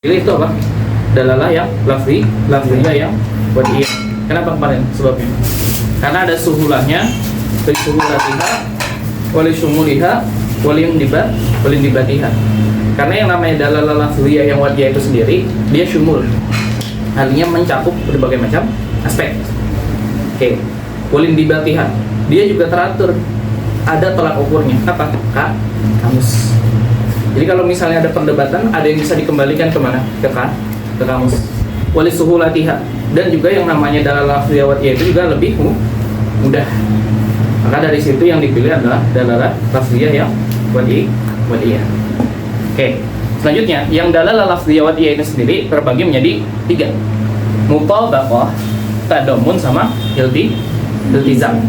Pilih itu apa? Dalalah yang lafziyah yang wad'iyah. Kenapa kemarin? Sebabnya karena ada suhulahnya, suhulatiha, wali syumuliha, walin dibatiha. Karena yang namanya dalalah lafziyah yang wad'iyah itu sendiri, dia syumul, artinya mencakup berbagai macam aspek. Oke. Walin dibatiha, dia juga teratur, ada tolak ukurnya. Apa? Kamus. Jadi kalau misalnya ada perdebatan, ada yang bisa dikembalikan kemana? Ke kamus. Wali suhulatiha, dan juga yang namanya dalalah lafziyah wad'iyah itu juga lebih mudah. Maka dari situ yang dipilih adalah dalalah lafziyah yang wad'iyah. Oke. Selanjutnya, yang dalalah lafziyah wad'iyah itu sendiri terbagi menjadi 3. Mutabaqah, tadamun, sama iltizam.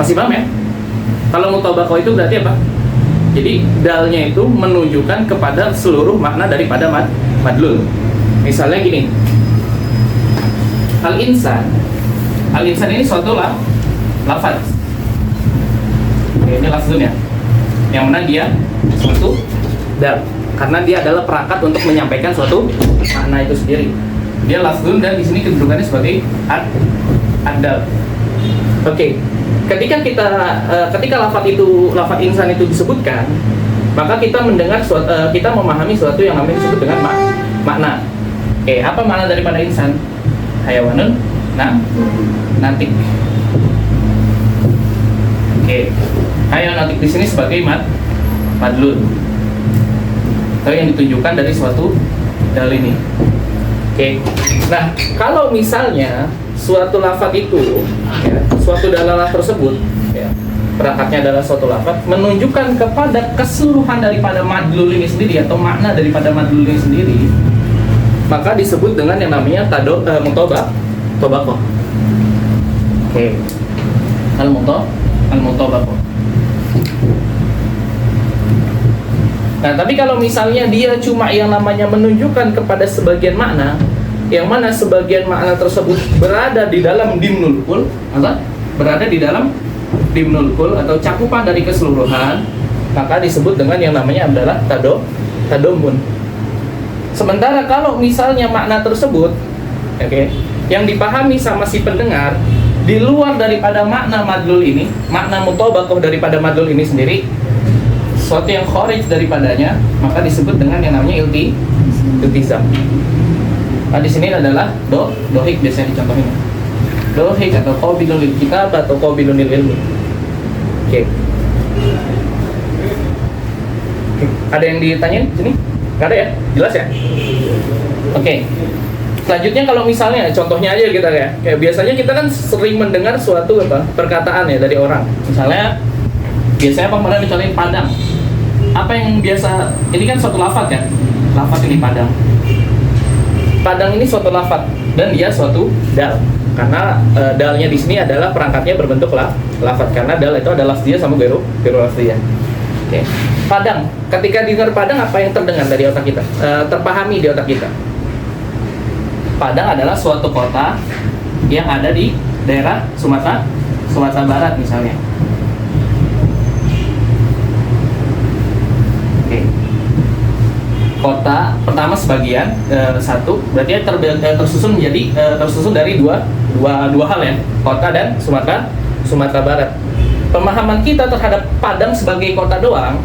Masih paham ya? Kalau mutabaqah itu berarti apa? Jadi dalnya itu menunjukkan kepada seluruh makna daripada madlul. Misalnya gini, al-insan ini suatu lafaz. Ini lafzun ya, yang mana dia suatu dal, karena dia adalah perangkat untuk menyampaikan suatu makna itu sendiri. Dia lafzun dan di sini kedudukannya sebagai ad-dal. Oke. Ketika lafaz insan itu disebutkan, maka kita mendengar kita memahami suatu yang namanya disebut dengan makna. Oke, apa makna daripada insan? Hayawanun nantik. Oke, hayawan nantik di sini sebagai madlul, atau yang ditunjukkan dari suatu dal ini. Oke, nah kalau misalnya suatu lafaz itu, ya, suatu dalalah tersebut, ya, perangkatnya adalah suatu lafaz, menunjukkan kepada keseluruhan daripada madlul ini sendiri atau makna daripada madlul ini sendiri, maka disebut dengan yang namanya mutabaqah. Oke, al-mutabaqah. Nah, tapi kalau misalnya dia cuma yang namanya menunjukkan kepada sebagian makna, yang mana sebagian makna tersebut berada di dalam dimnul kul, atau cakupan dari keseluruhan, maka disebut dengan yang namanya adalah tadomun. Sementara kalau misalnya makna tersebut, yang dipahami sama si pendengar di luar daripada makna madlul ini, makna mutabaqah daripada madlul ini sendiri, suatu yang kharij daripadanya, maka disebut dengan yang namanya iltizam. Nah, di sini adalah dohik biasanya dicontohin. Dohik atau qabilun lil kitab atau qabilun lil ilmi. Oke. Ada yang ditanyain sini? Enggak ada ya? Jelas ya? Oke. Selanjutnya kalau misalnya contohnya aja kita ya. Kayak biasanya kita kan sering mendengar suatu perkataan ya dari orang. Misalnya biasanya kemarin dicontohin padang. Apa yang biasa, ini kan suatu lafaz ya. Lafaz ini padang. Padang ini suatu lafaz dan dia suatu dal, karena dalnya di sini adalah perangkatnya berbentuk lafaz, karena dal itu adalah lafziyah sama gairu lafziyah. Oke. Padang, ketika dengar padang, apa yang terdengar dari otak kita, terpahami di otak kita? Padang adalah suatu kota yang ada di daerah Sumatera Barat misalnya. Oke. Kota pertama sebagian satu, berarti tersusun menjadi tersusun dari dua hal ya, kota dan Sumatera Barat. Pemahaman kita terhadap Padang sebagai kota doang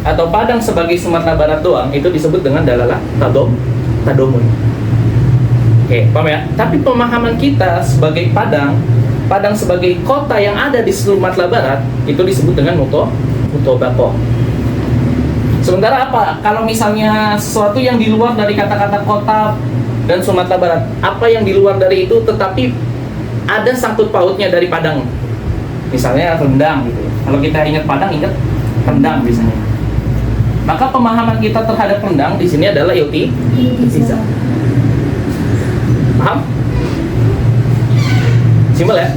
atau Padang sebagai Sumatera Barat doang itu disebut dengan dalalah tadomun. Oke, paham ya? Tapi pemahaman kita sebagai Padang sebagai kota yang ada di Sumatera Barat itu disebut dengan mutabaqah. Sementara apa? Kalau misalnya sesuatu yang di luar dari kata-kata kota dan Sumatera Barat, apa yang di luar dari itu tetapi ada sangkut pautnya dari Padang. Misalnya rendang gitu. Kalau kita ingat Padang, ingat rendang biasanya. Maka pemahaman kita terhadap rendang di sini adalah iltizam. Paham? Simpel ya?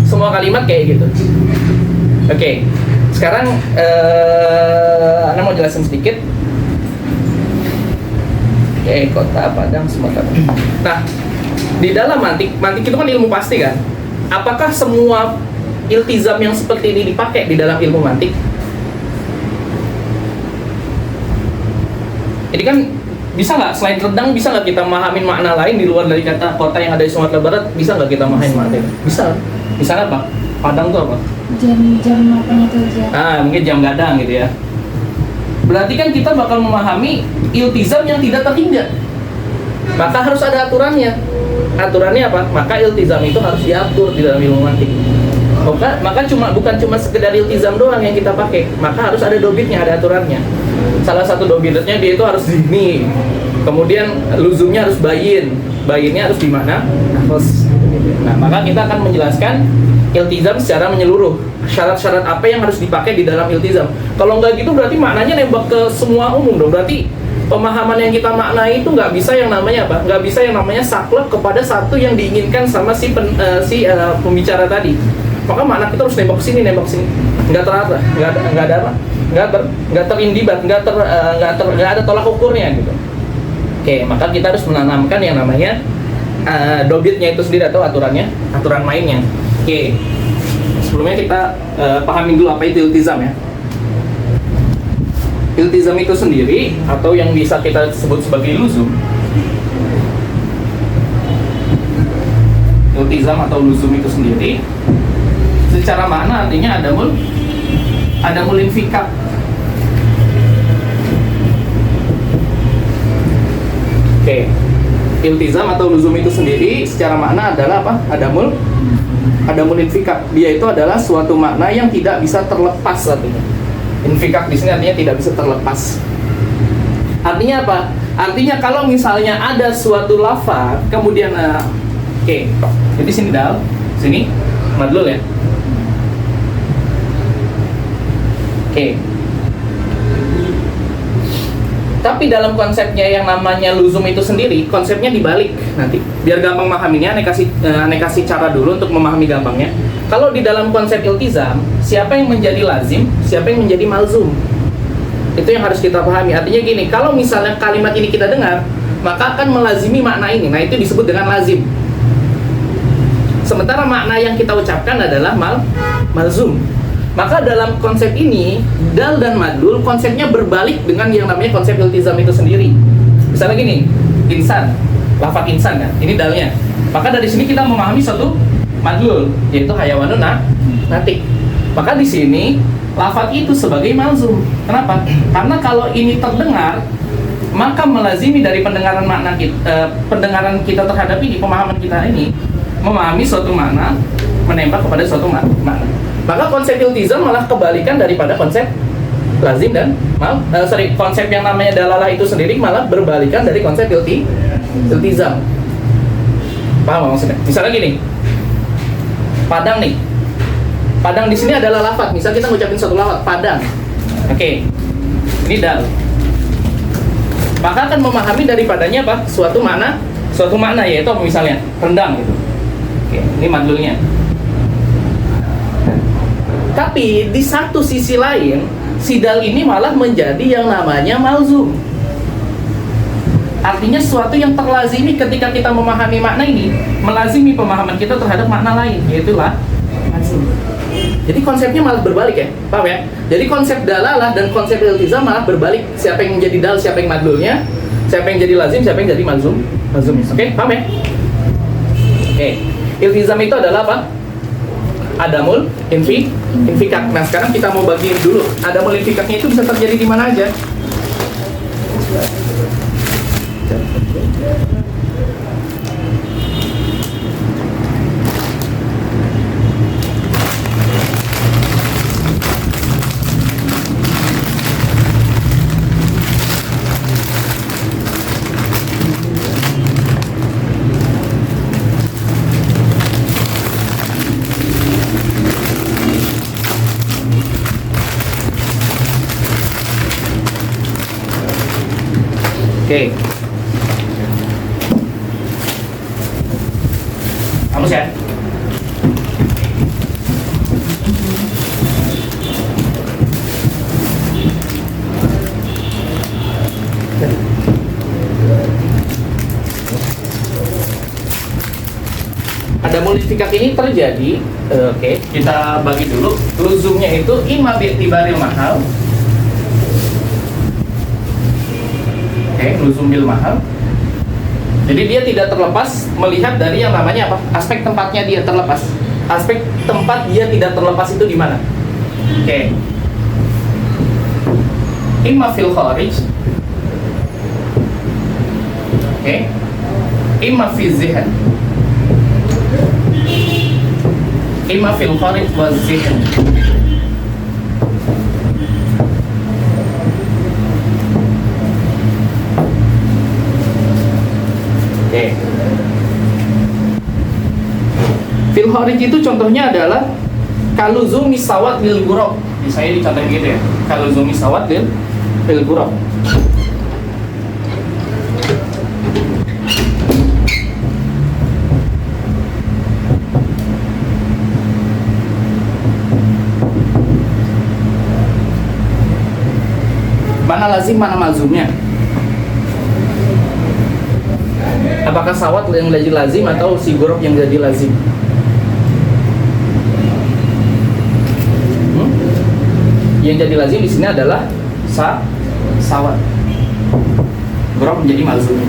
Semua kalimat kayak gitu. Oke. Sekarang Anda mau jelasin sedikit. Oke, kota Padang, Sumatera. Nah, di dalam mantik itu kan ilmu pasti kan? Apakah semua iltizam yang seperti ini dipakai di dalam ilmu mantik? Jadi kan Bisa nggak selain rendang, bisa nggak kita memahamin makna lain di luar dari kata kota yang ada di Sumatera Barat? Bisa nggak kita memahami makna itu? Bisa. Misalnya apa? Padang itu apa? Jam apa itu aja? Mungkin jam gadang gitu ya. Berarti kan kita bakal memahami iltizam yang tidak terhingga. Maka harus ada aturannya. Aturannya apa? Maka iltizam itu harus diatur di dalam ilmu mantik. Maka bukan cuma sekedar iltizam doang yang kita pakai. Maka harus ada dobitnya, ada aturannya. Salah satu dobitnya dia itu harus zihni. Kemudian luzumnya harus bayin. Bayinnya harus di mana? Nafas. Nah, maka kita akan menjelaskan iltizam secara menyeluruh. Syarat-syarat apa yang harus dipakai di dalam iltizam. Kalau nggak gitu berarti maknanya nembak ke semua umum dong. Berarti pemahaman yang kita maknai itu nggak bisa yang namanya apa? Nggak bisa yang namanya saklek kepada satu yang diinginkan sama si pembicara tadi. Maka makna kita harus nembak sini, nggak terarah, nggak ada apa? Nggak terindibat, nggak ada tolak ukurnya gitu. Oke, maka kita harus menanamkan yang namanya dobitnya itu sendiri atau aturan mainnya. Oke, sebelumnya kita pahamin dulu apa itu iltizam ya. Iltizam itu sendiri atau yang bisa kita sebut sebagai luzum. Iltizam atau luzum itu sendiri secara makna artinya adamul infikak. Oke. Iltizam atau luzum itu sendiri secara makna adalah apa? Adamul infikak. Dia itu adalah suatu makna yang tidak bisa terlepas artinya. Infikak di sini artinya tidak bisa terlepas. Artinya apa? Artinya kalau misalnya ada suatu lafaz kemudian oke. Jadi sini dal, sini madlul ya. Oke. Tapi dalam konsepnya yang namanya luzum itu sendiri, konsepnya dibalik nanti. Biar gampang memahaminya, aneh kasih cara dulu untuk memahami gampangnya. Kalau di dalam konsep iltizam, siapa yang menjadi lazim, siapa yang menjadi malzum. Itu yang harus kita pahami. Artinya gini, kalau misalnya kalimat ini kita dengar, maka akan melazimi makna ini. Nah, itu disebut dengan lazim. Sementara makna yang kita ucapkan adalah malzum. Maka dalam konsep ini, dal dan madlul konsepnya berbalik dengan yang namanya konsep iltizam itu sendiri. Misalnya gini, insan, lafaz insan kan, ini dalnya. Maka dari sini kita memahami satu madlul, yaitu hayawanun natik. Maka di sini lafaz itu sebagai malzum. Kenapa? Karena kalau ini terdengar, maka melazimi dari pendengaran makna pendengaran kita terhadap ini, pemahaman kita ini, memahami suatu makna, menembak kepada suatu makna. Maka konsep iltizam malah kebalikan daripada konsep lazim dan konsep yang namanya dalalah itu sendiri malah berbalikan dari konsep iltizam. Paham maksudnya? Misalnya gini, padang nih. Padang di sini adalah lafaz. Misal kita ngucapin satu lafaz, padang. Oke. Ini dal. Maka akan memahami daripadanya apa? Suatu makna yaitu apa misalnya? Rendang gitu. Oke, ini madlulnya. Tapi di satu sisi lain, sidal ini malah menjadi yang namanya malzum. Artinya sesuatu yang terlazimi ketika kita memahami makna ini, melazimi pemahaman kita terhadap makna lain, yaitu lazim. Jadi konsepnya malah berbalik ya, paham ya? Jadi konsep dalalah dan konsep iltizam malah berbalik. Siapa yang menjadi dal, siapa yang madlulnya, siapa yang jadi lazim, siapa yang jadi malzum. Oke, paham ya? Oke, iltizam itu adalah apa? Adamul infikak. Nah, sekarang kita mau bagiin dulu. Adamul infikaknya itu bisa terjadi di mana aja? Oke. Kamus ya. Adamul infikak ini terjadi, oke, kita bagi dulu. Luzumnya itu imma bi'tibaril mahal. Oke, luzum bil mahal. Jadi dia tidak terlepas melihat dari yang namanya apa? Aspek tempatnya dia terlepas. Aspek tempat dia tidak terlepas itu di mana? Oke. Imma fil kharij. Oke. Imma fi zihan. Imma fil kharij wa zihan. Oke. Fil kharij itu contohnya adalah kaluzumi sawat lil ghurab. Misalnya dicontohin gitu ya. Kaluzumi sawat lil ghurab. Mana lazim, mana malzumnya? Apakah sawat yang jadi lazim atau si ghurab yang jadi lazim? Yang jadi lazim di sini adalah sawat. Ghurab menjadi malzum.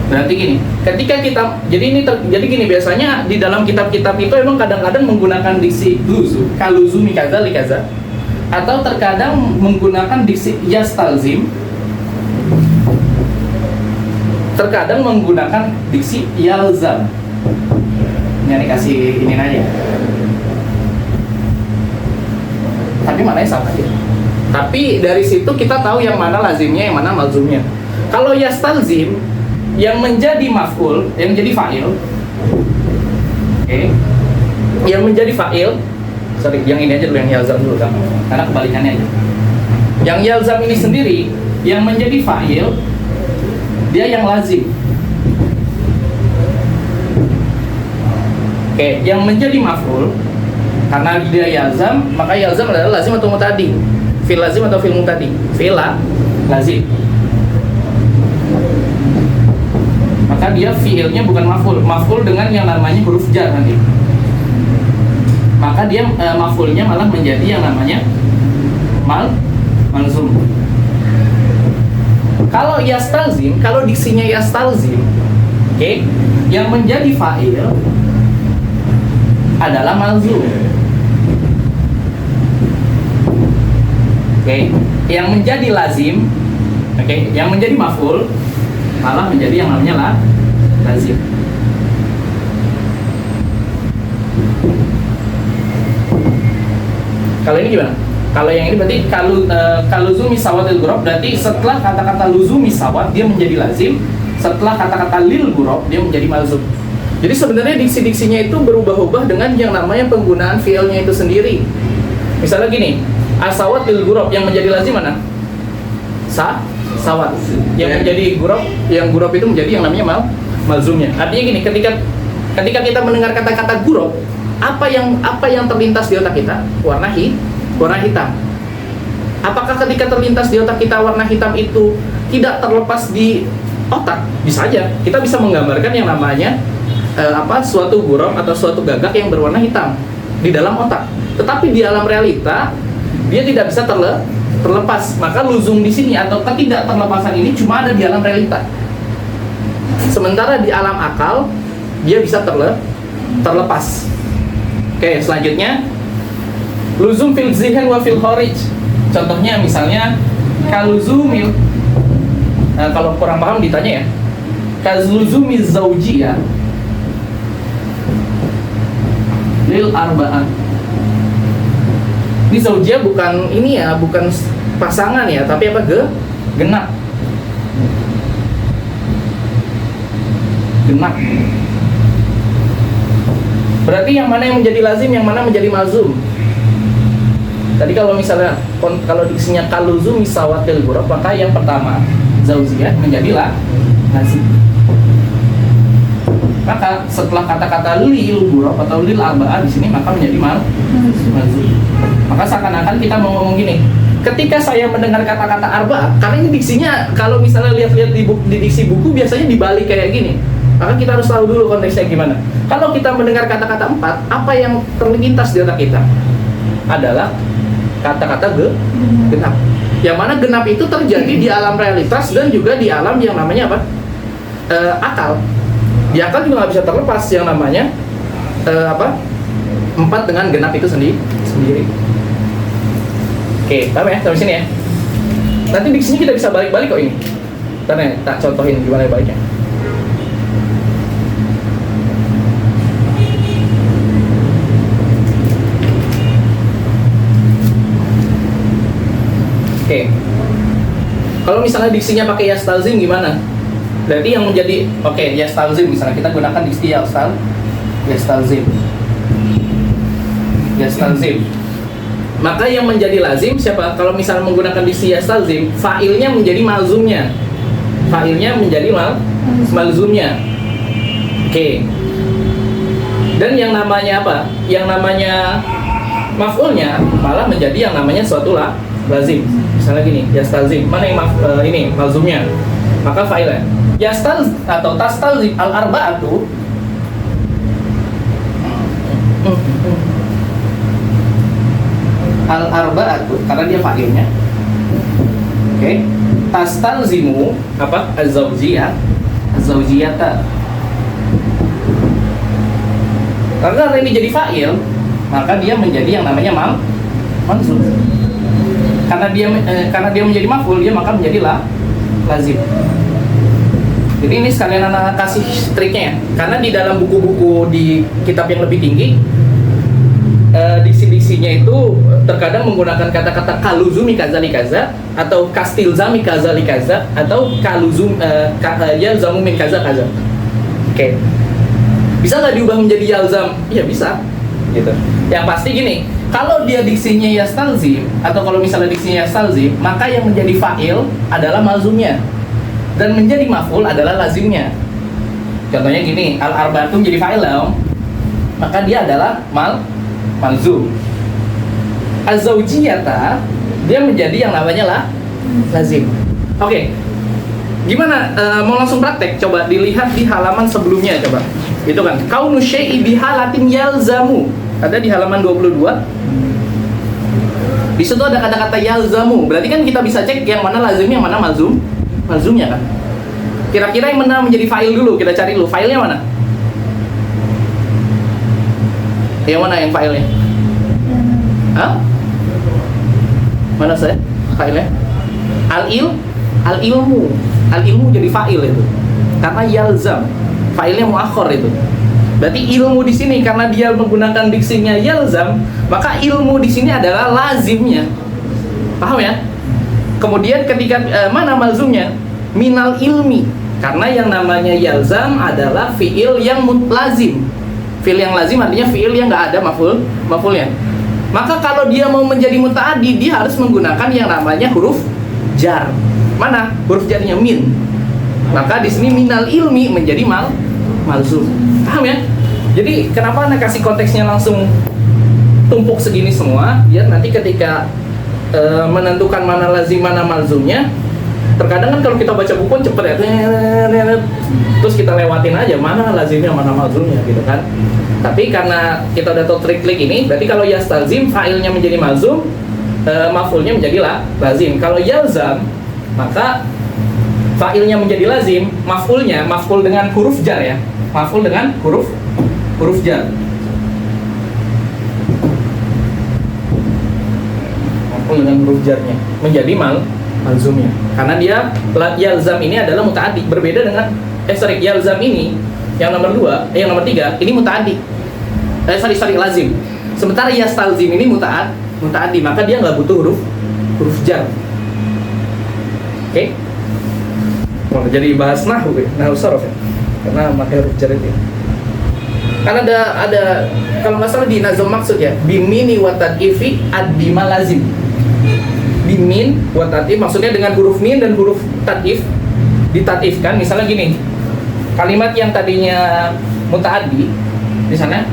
Berarti gini, ketika kita jadi gini, biasanya di dalam kitab-kitab itu emang kadang-kadang menggunakan diksi luzu, kaluzumi kaza li kaza, atau terkadang menggunakan diksi yastalzim, terkadang menggunakan diksi yalzam. Ini kasih ini aja. Tapi mananya sama aja. Tapi dari situ kita tahu yang mana lazimnya, yang mana malzumnya. Kalau yastalzim, yang menjadi maf'ul, yang jadi fa'il, yang menjadi fa'il, sorry, yang ini aja dulu, yang yalzam dulu kan, karena kebalikannya aja. Yang yalzam ini sendiri, yang menjadi fa'il, dia yang lazim. Yang menjadi maf'ul, karena dia yalzam, maka yalzam adalah lazim atau mutadi. Fil lazim atau fil mutadi? Fila lazim. Maka dia fiilnya bukan maf'ul. Maf'ul dengan yang namanya huruf jar nanti. Maka dia maf'ulnya malah menjadi yang namanya malzum. Kalau yastalzim, kalau diksinya yastalzim, yang menjadi fa'il adalah malzum. Yang menjadi lazim, yang menjadi maf'ul malah menjadi yang namanya lazim. Kalau ini gimana? Kalau yang ini berarti kaluzumi sawatil ghurab, berarti setelah kata-kata luzumi sawat dia menjadi lazim, setelah kata-kata lil ghurab dia menjadi malzum. Jadi sebenarnya diksi-diksinya itu berubah-ubah dengan yang namanya penggunaan fiilnya itu sendiri. Misalnya gini, asawat lil ghurab, yang menjadi lazim mana? Sawat. Yang menjadi ghurab, yang ghurab itu menjadi yang namanya malzumnya. Artinya gini, ketika kita mendengar kata-kata ghurab, apa yang terlintas di otak kita? Warna hitam. Apakah ketika terlintas di otak kita warna hitam itu tidak terlepas di otak? Bisa aja. Kita bisa menggambarkan yang namanya suatu ghurab atau suatu gagak yang berwarna hitam di dalam otak. Tetapi di alam realita dia tidak bisa terlepas. Maka luzum di sini atau ketidak terlepasan ini cuma ada di alam realita. Sementara di alam akal dia bisa terlepas. Oke, selanjutnya luzum fil zihan wa fil kharij. Contohnya misalnya kaluzumil, kalau kurang paham ditanya ya, kaluzumi zaujiyah lil arba'ah. Ini zaujiyah bukan ini ya, bukan pasangan ya, tapi apa? Genap. Berarti yang mana yang menjadi lazim, yang mana menjadi malzum? Tadi kalau misalnya kalau diksinya kaluzumi sawatil ghurab, maka yang pertama zaujiyah menjadi lazim. Maka setelah kata-kata lil ghurab atau lil arba'ah di sini maka menjadi malzum. Maka seakan-akan kita mau ngomong gini, ketika saya mendengar kata-kata arba'ah, karena ini diksinya kalau misalnya lihat-lihat di diksi buku biasanya dibalik kayak gini. Maka kita harus tahu dulu konteksnya gimana. Kalau kita mendengar kata-kata empat, apa yang terlintas di otak kita? Adalah kata-kata genap. Yang mana genap itu terjadi di alam realitas dan juga di alam yang namanya apa? Akal. Di akal juga nggak bisa terlepas yang namanya apa? 4 dengan genap itu sendiri. Oke, paham ya? Sampai sini ya. Nanti di sini kita bisa balik-balik kok ini. Ntar ya, tak contohin gimana baliknya. Oke. Kalau misalnya diksinya pakai yastalzim gimana? Berarti yang menjadi yastalzim, misalnya kita gunakan diksi yastalzim. Maka yang menjadi lazim siapa? Kalau misalnya menggunakan diksi yastalzim, fa'ilnya menjadi malzumnya. Fa'ilnya menjadi malzumnya. Oke. Dan yang namanya apa? Yang namanya maf'ulnya malah menjadi yang namanya suatu lazim. Misalnya gini, yastalzim. Mana yang ini malzumnya? Maka fa'ilnya atau tastalzim al-arba'atu al-arba'atu karena dia fa'ilnya. Oke. Tastalzimu apa? Az-zawjiyata. Karena ini jadi fa'il, maka dia menjadi yang namanya manzum. Karena dia menjadi maf'ul, dia maka menjadi lazim. Jadi ini sekalian anak kasih triknya ya. Karena di dalam buku-buku di kitab yang lebih tinggi, diksi-diksinya itu terkadang menggunakan kata-kata kaluzumi kazali kaza atau kastilzami kazali kaza atau yalzamu min kaza kaza. Oke. Bisa nggak diubah menjadi yalzam? Iya bisa. Gitu. Yang pasti gini, kalau dia diksinya yastalzim atau kalau misalnya diksinya yastalzim, maka yang menjadi fa'il adalah malzumnya dan menjadi maf'ul adalah lazimnya. Contohnya gini, al-arba'atu menjadi fa'il dong, maka dia adalah malzum. Az-zawjiyata dia menjadi yang namanya lazim. Oke. Gimana? Mau langsung praktek? Coba dilihat di halaman sebelumnya coba. Itu kan kaunu syai'i bihalatin yalzamu. Ada di halaman 22. Di situ ada kata-kata yalzamu. Berarti kan kita bisa cek yang mana lazimnya, yang mana malzumnya kan. Kira-kira yang mana menjadi fa'il dulu, kita cari dulu. Fa'ilnya mana? Yang mana yang fa'ilnya? Hah? Mana saya? Fa'ilnya? Al-ilmu jadi fa'il itu. Karena yalzam. Fa'ilnya muakhir itu. Berarti ilmu di sini karena dia menggunakan diksinya yalzam, maka ilmu di sini adalah lazimnya. Paham ya? Kemudian ketika mana malzumnya? Minal ilmi. Karena yang namanya yalzam adalah fi'il yang lazim. Fi'il yang lazim artinya fi'il yang nggak ada maf'ulnya. Maka kalau dia mau menjadi muta'addi, dia harus menggunakan yang namanya huruf jar. Mana? Huruf jarnya min. Maka di sini minal ilmi menjadi malzum. Paham ya? Jadi kenapa Anda kasih konteksnya langsung tumpuk segini semua? Biar nanti ketika menentukan mana lazim mana malzumnya, terkadang kan kalau kita baca buku cepet ya, terus kita lewatin aja mana lazimnya mana malzumnya gitu kan. Tapi karena kita udah tahu trik-trik ini, berarti kalau yastalzim fa'ilnya menjadi malzum, maf'ulnya menjadi lazim. Kalau yalzam maka fa'ilnya menjadi lazim, maf'ul dengan huruf jar ya. Maf'ul dengan huruf jar. Maf'ul dengan huruf jarnya menjadi malzumnya. Karena dia yalzam ini adalah muta'addi, berbeda dengan yalzam ini yang nomor 2, yang nomor 3 ini muta'addi. Lazim. Sementara yastalzim ini muta'addi, maka dia nggak butuh huruf jar. Oke? Mau jadi bahas nahwu sarf ya. Karena pakai huruf jar itu. Karena ada kalau nggak salah di nazm maksud ya, bimini wa tad'ifi ad-dima lazim. Bimin wa tad'if maksudnya dengan huruf min dan huruf tad'if ditad'ifkan. Misalnya gini. Kalimat yang tadinya muta'addi di sana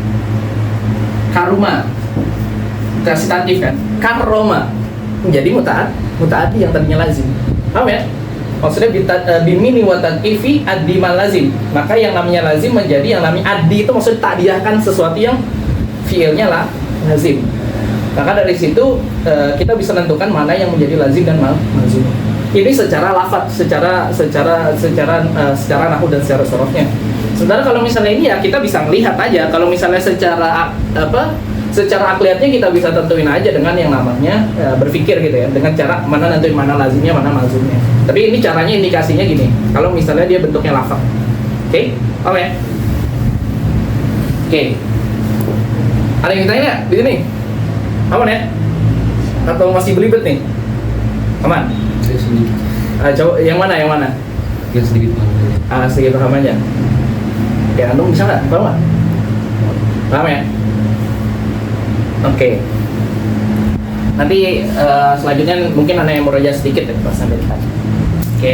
karuma. Kasih tad'if kan? Karoma menjadi muta'addi yang tadinya lazim. Paham ya? Maksudnya bimini wa tad'ifi ad-dima lazim. Maka yang namanya lazim menjadi yang namanya addi itu maksudnya ta'diyahkan sesuatu yang fiilnya lazim. Maka dari situ kita bisa menentukan mana yang menjadi lazim dan malzum. Ini secara lafaz, secara nahwu dan secara sorofnya. Sementara kalau misalnya ini ya kita bisa melihat aja. Kalau misalnya secara secara akliatnya kita bisa tentuin aja dengan yang namanya berpikir gitu ya, dengan cara mana nentuin mana lazimnya, mana malzumnya. Tapi ini caranya, indikasinya gini. Kalau misalnya dia bentuknya lafaz, oke? Oke. Ada yang ditanya nggak di sini? Aman ya? Atau masih belibet nih? Aman? Saya sedikit. Coba yang mana? Ya sedikit paham. Sedikit paham aja. Ya, antum bisa nggak? Paham nggak? Paham ya? Oke. Nanti selanjutnya mungkin ada yang mau raja sedikit ya pas sampai depan. Oke.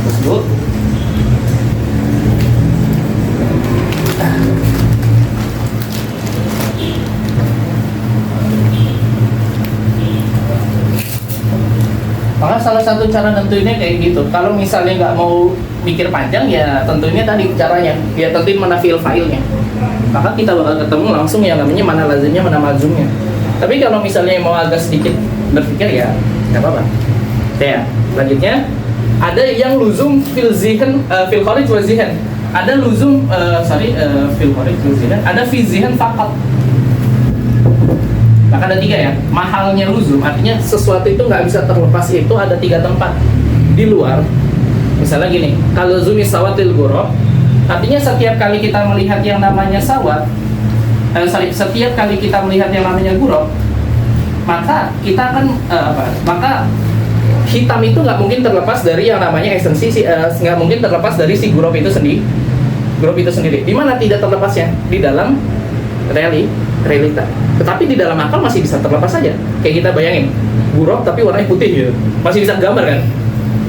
Terus dulu. Maka salah satu cara nentuinnya kayak gitu. Kalau misalnya nggak mau mikir panjang ya tentunya tadi caranya. Ya tentuin mana filenya. Maka kita bakal ketemu langsung yang namanya mana lazimnya, mana malzumnya. Tapi kalau misalnya mau agak sedikit berpikir ya nggak apa-apa. Ya, selanjutnya ada yang luzum fil kharij wa zihan. Ada luzum fil kharij wa zihan, ada fi zihan faqat. Maka ada 3 ya. Mahalnya luzum artinya sesuatu itu nggak bisa terlepas, itu ada 3 tempat di luar. Misalnya gini, kalau zumi sawatil ghurab, artinya setiap kali kita melihat yang namanya sawat, setiap kali kita melihat yang namanya ghurab, maka kita akan maka hitam itu nggak mungkin terlepas dari yang namanya esensi, nggak mungkin terlepas dari si ghurab itu sendiri. Ghurab itu sendiri. Di mana tidak terlepasnya? Di dalam realita. Tetapi di dalam akal masih bisa terlepas saja. Kayak kita bayangin, ghurab tapi warnanya putih gitu. Masih bisa gambar kan?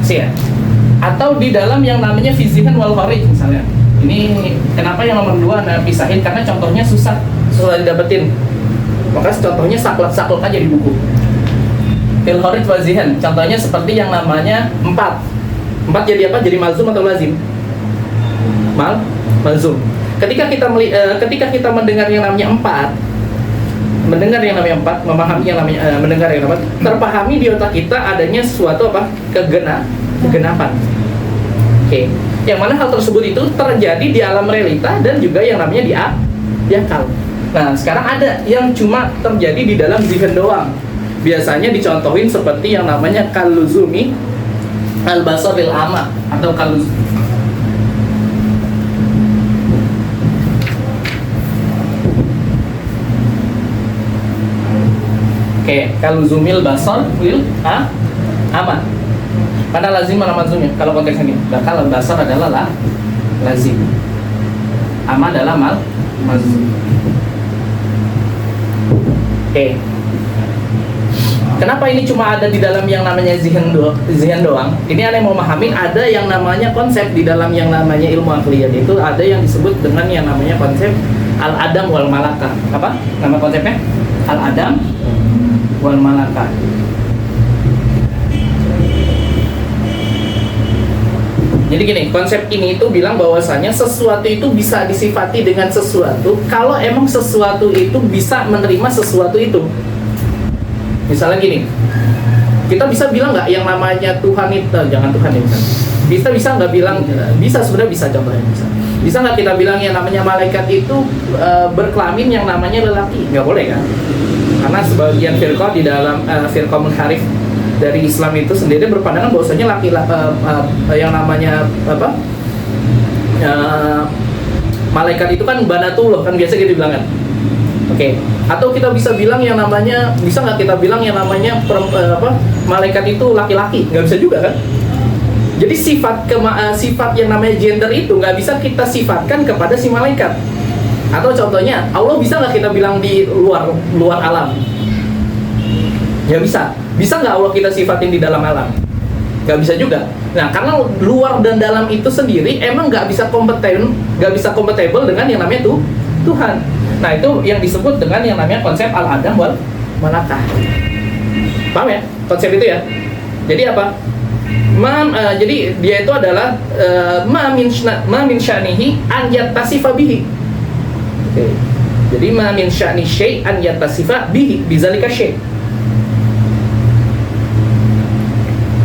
Ya. Atau di dalam yang namanya fizihan wal kharij misalnya. Ini kenapa yang nomor 2 Anda pisahin? Karena contohnya susah didapetin. Maka contohnya saklek aja di buku. Fil kharij wa zihan. Contohnya seperti yang namanya 4 jadi apa? Jadi malzum atau lazim? Malzum. Ketika kita mendengar yang namanya 4, memahami yang namanya mendengar yang namanya, terpahami di otak kita adanya suatu apa? Kegenapan. Oke. Yang mana hal tersebut itu terjadi di alam realita dan juga yang namanya di akal. Nah, sekarang ada yang cuma terjadi di dalam zihin doang. Biasanya dicontohin seperti yang namanya kaluzumi al-basaril ama atau kaluzumil basar lil ama. Mana lazim mana malzumnya? Kalau konteksnya gini, kalau basar adalah lazim, ama adalah malzum. Oke. Kenapa ini cuma ada di dalam yang namanya zihin doang? Ini ada yang mau memahami, ada yang namanya konsep di dalam yang namanya ilmu akliyat itu, ada yang disebut dengan yang namanya konsep al-adam wal malakah. Apa nama konsepnya? Al-adam wal malakah. Jadi gini, konsep ini itu bilang bahwasanya sesuatu itu bisa disifati dengan sesuatu kalau emang sesuatu itu bisa menerima sesuatu itu. Misalnya gini, kita bisa bilang nggak yang namanya Tuhan itu, jangan Tuhan ya, bisa nggak bilang, bisa, sebenarnya bisa, contohnya bisa nggak kita bilang yang namanya malaikat itu berkelamin yang namanya lelaki? Nggak boleh kan? Karena sebagian firqah di dalam firqah munharif dari Islam itu sendiri berpandangan bahwasanya yang namanya apa? Malaikat itu kan banatullah, kan biasa gitu bilang kan. Oke. Atau kita bisa bilang yang namanya, bisa nggak kita bilang yang namanya malaikat itu laki-laki? Nggak bisa juga kan? Jadi sifat yang namanya gender itu nggak bisa kita sifatkan kepada si malaikat. Atau contohnya, Allah bisa nggak kita bilang di luar alam? Ya bisa. Bisa nggak Allah kita sifatin di dalam alam? Nggak bisa juga. Nah, karena luar dan dalam itu sendiri emang nggak bisa kompatibel dengan yang namanya Tuhan. Nah, itu yang disebut dengan yang namanya konsep al-adam wal malakah. Paham ya konsep itu ya? Jadi apa? Jadi dia itu adalah ma min sya'nihi an yattasifa bihi. Oke. Jadi ma min sya'ni syai' an yattasifa bihi bizalika syai'.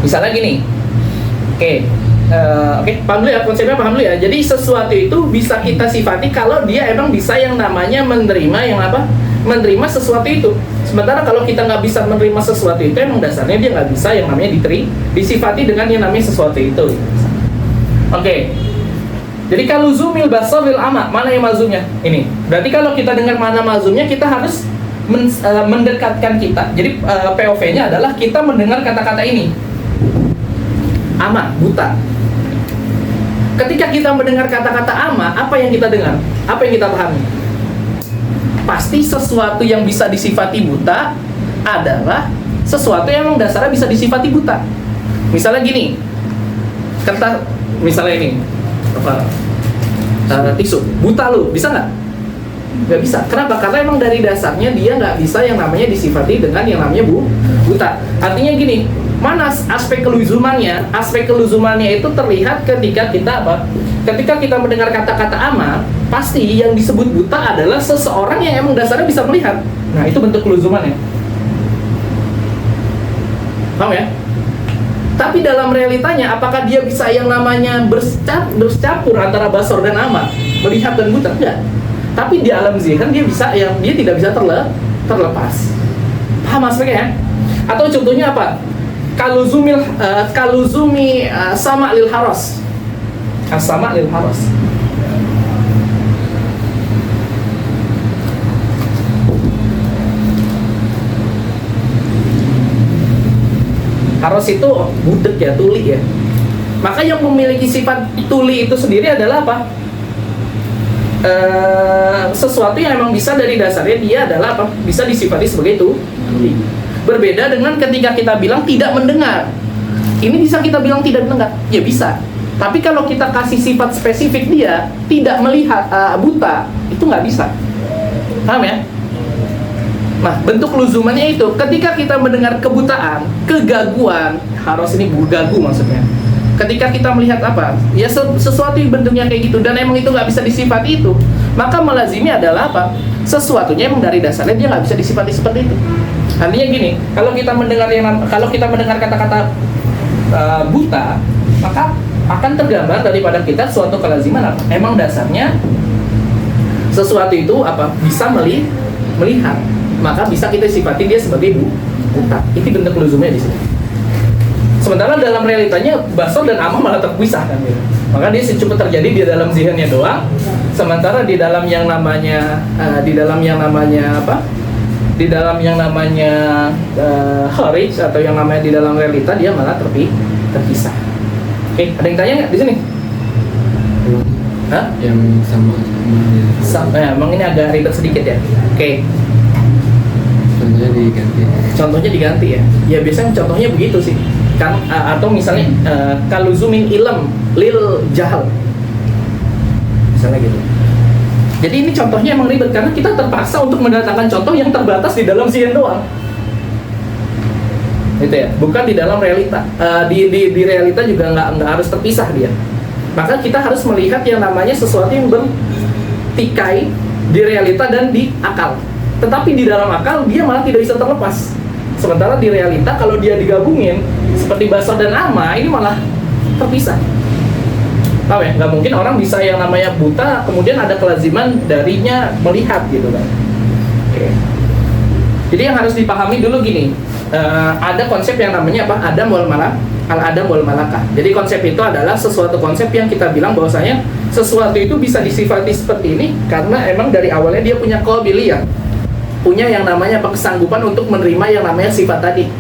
Misalnya gini. Oke, paham dulu ya, konsepnya paham dulu ya. Jadi sesuatu itu bisa kita sifati kalau dia emang bisa yang namanya menerima yang apa? Menerima sesuatu itu. Sementara kalau kita nggak bisa menerima sesuatu itu, emang dasarnya dia nggak bisa yang namanya disifati dengan yang namanya sesuatu itu. Oke. Jadi kalau zumil basar lil ama, mana yang mazumnya? Ini. Berarti kalau kita dengar mana mazumnya, kita harus mendekatkan kita. Jadi POV-nya adalah kita mendengar kata-kata ini. Ama, buta. Ketika kita mendengar kata-kata ama, apa yang kita dengar? Apa yang kita pahami? Pasti sesuatu yang bisa disifati buta adalah sesuatu yang memang dasarnya bisa disifati buta. Misalnya gini, misalnya ini tisu, buta lu, bisa nggak? Nggak bisa. Kenapa? Karena emang dari dasarnya dia nggak bisa yang namanya disifati dengan yang namanya buta. Artinya gini, mana aspek keluzumannya? Aspek keluzumannya itu terlihat ketika kita apa? Ketika kita mendengar kata-kata ama, pasti yang disebut buta adalah seseorang yang emang dasarnya bisa melihat. Nah, itu bentuk keluzumannya. Paham ya? Tapi dalam realitanya, apakah dia bisa yang namanya bercampur antara basor dan ama, melihat dan buta? Enggak. Tapi di alam zihin dia bisa yang dia tidak bisa terlepas. Paham aspeknya ya? Atau contohnya apa? Kaluzumi sama lil haros. Sama lil haros. Haros itu budek ya, tuli ya. Maka yang memiliki sifat tuli itu sendiri adalah apa? Sesuatu yang emang bisa dari dasarnya dia adalah apa? Bisa disifati sebagai tuli. Berbeda dengan ketika kita bilang tidak mendengar. Ini bisa kita bilang tidak mendengar? Ya bisa. Tapi kalau kita kasih sifat spesifik dia tidak melihat, buta, itu nggak bisa. Paham ya? Nah, bentuk luzumannya itu ketika kita mendengar kebutaan, kegaguan, harus ini gagu maksudnya. Ketika kita melihat apa? Ya sesuatu yang bentuknya kayak gitu dan emang itu nggak bisa disifati itu, maka melazimi adalah apa? Sesuatunya emang dari dasarnya dia nggak bisa disifati seperti itu. Artinya gini, kalau kita mendengar kata-kata buta, maka akan tergambar daripada kita suatu kelaziman apa? Emang dasarnya sesuatu itu apa? Bisa melihat, maka bisa kita sifati dia sebagai buta. Itu bentuk luzumnya di sini. Sementara dalam realitanya basor dan ama malah terpisah kan gitu. Maka dia cuma terjadi di dalam zihinnya doang. Sementara di dalam yang namanya kharij atau yang namanya di dalam realita dia malah terpisah. Oke, ada yang tanya nggak di sini? Hah? Yang sama. Emang ini agak ribet sedikit ya. Oke. Contohnya diganti ya. Ya biasanya contohnya begitu sih. Kan atau misalnya kaluzumin ilm lil jahal. Misalnya gitu. Jadi ini contohnya emang ribet karena kita terpaksa untuk mendatangkan contoh yang terbatas di dalam zihin doang. Itu ya, bukan di dalam realita. Di realita juga nggak harus terpisah dia. Maka kita harus melihat yang namanya sesuatu yang bertikai di realita dan di akal. Tetapi di dalam akal dia malah tidak bisa terlepas. Sementara di realita kalau dia digabungin seperti basar dan ama ini malah terpisah. Tahu ya? Nggak mungkin orang bisa yang namanya buta kemudian ada kelaziman darinya melihat gitu kan. Oke. Jadi yang harus dipahami dulu gini, ada konsep yang namanya apa? Adam wal malak, al-adam wal malakah. Jadi konsep itu adalah sesuatu konsep yang kita bilang bahwasanya sesuatu itu bisa disifati seperti ini karena emang dari awalnya dia punya qabiliyah, punya yang namanya kesanggupan untuk menerima yang namanya sifat tadi.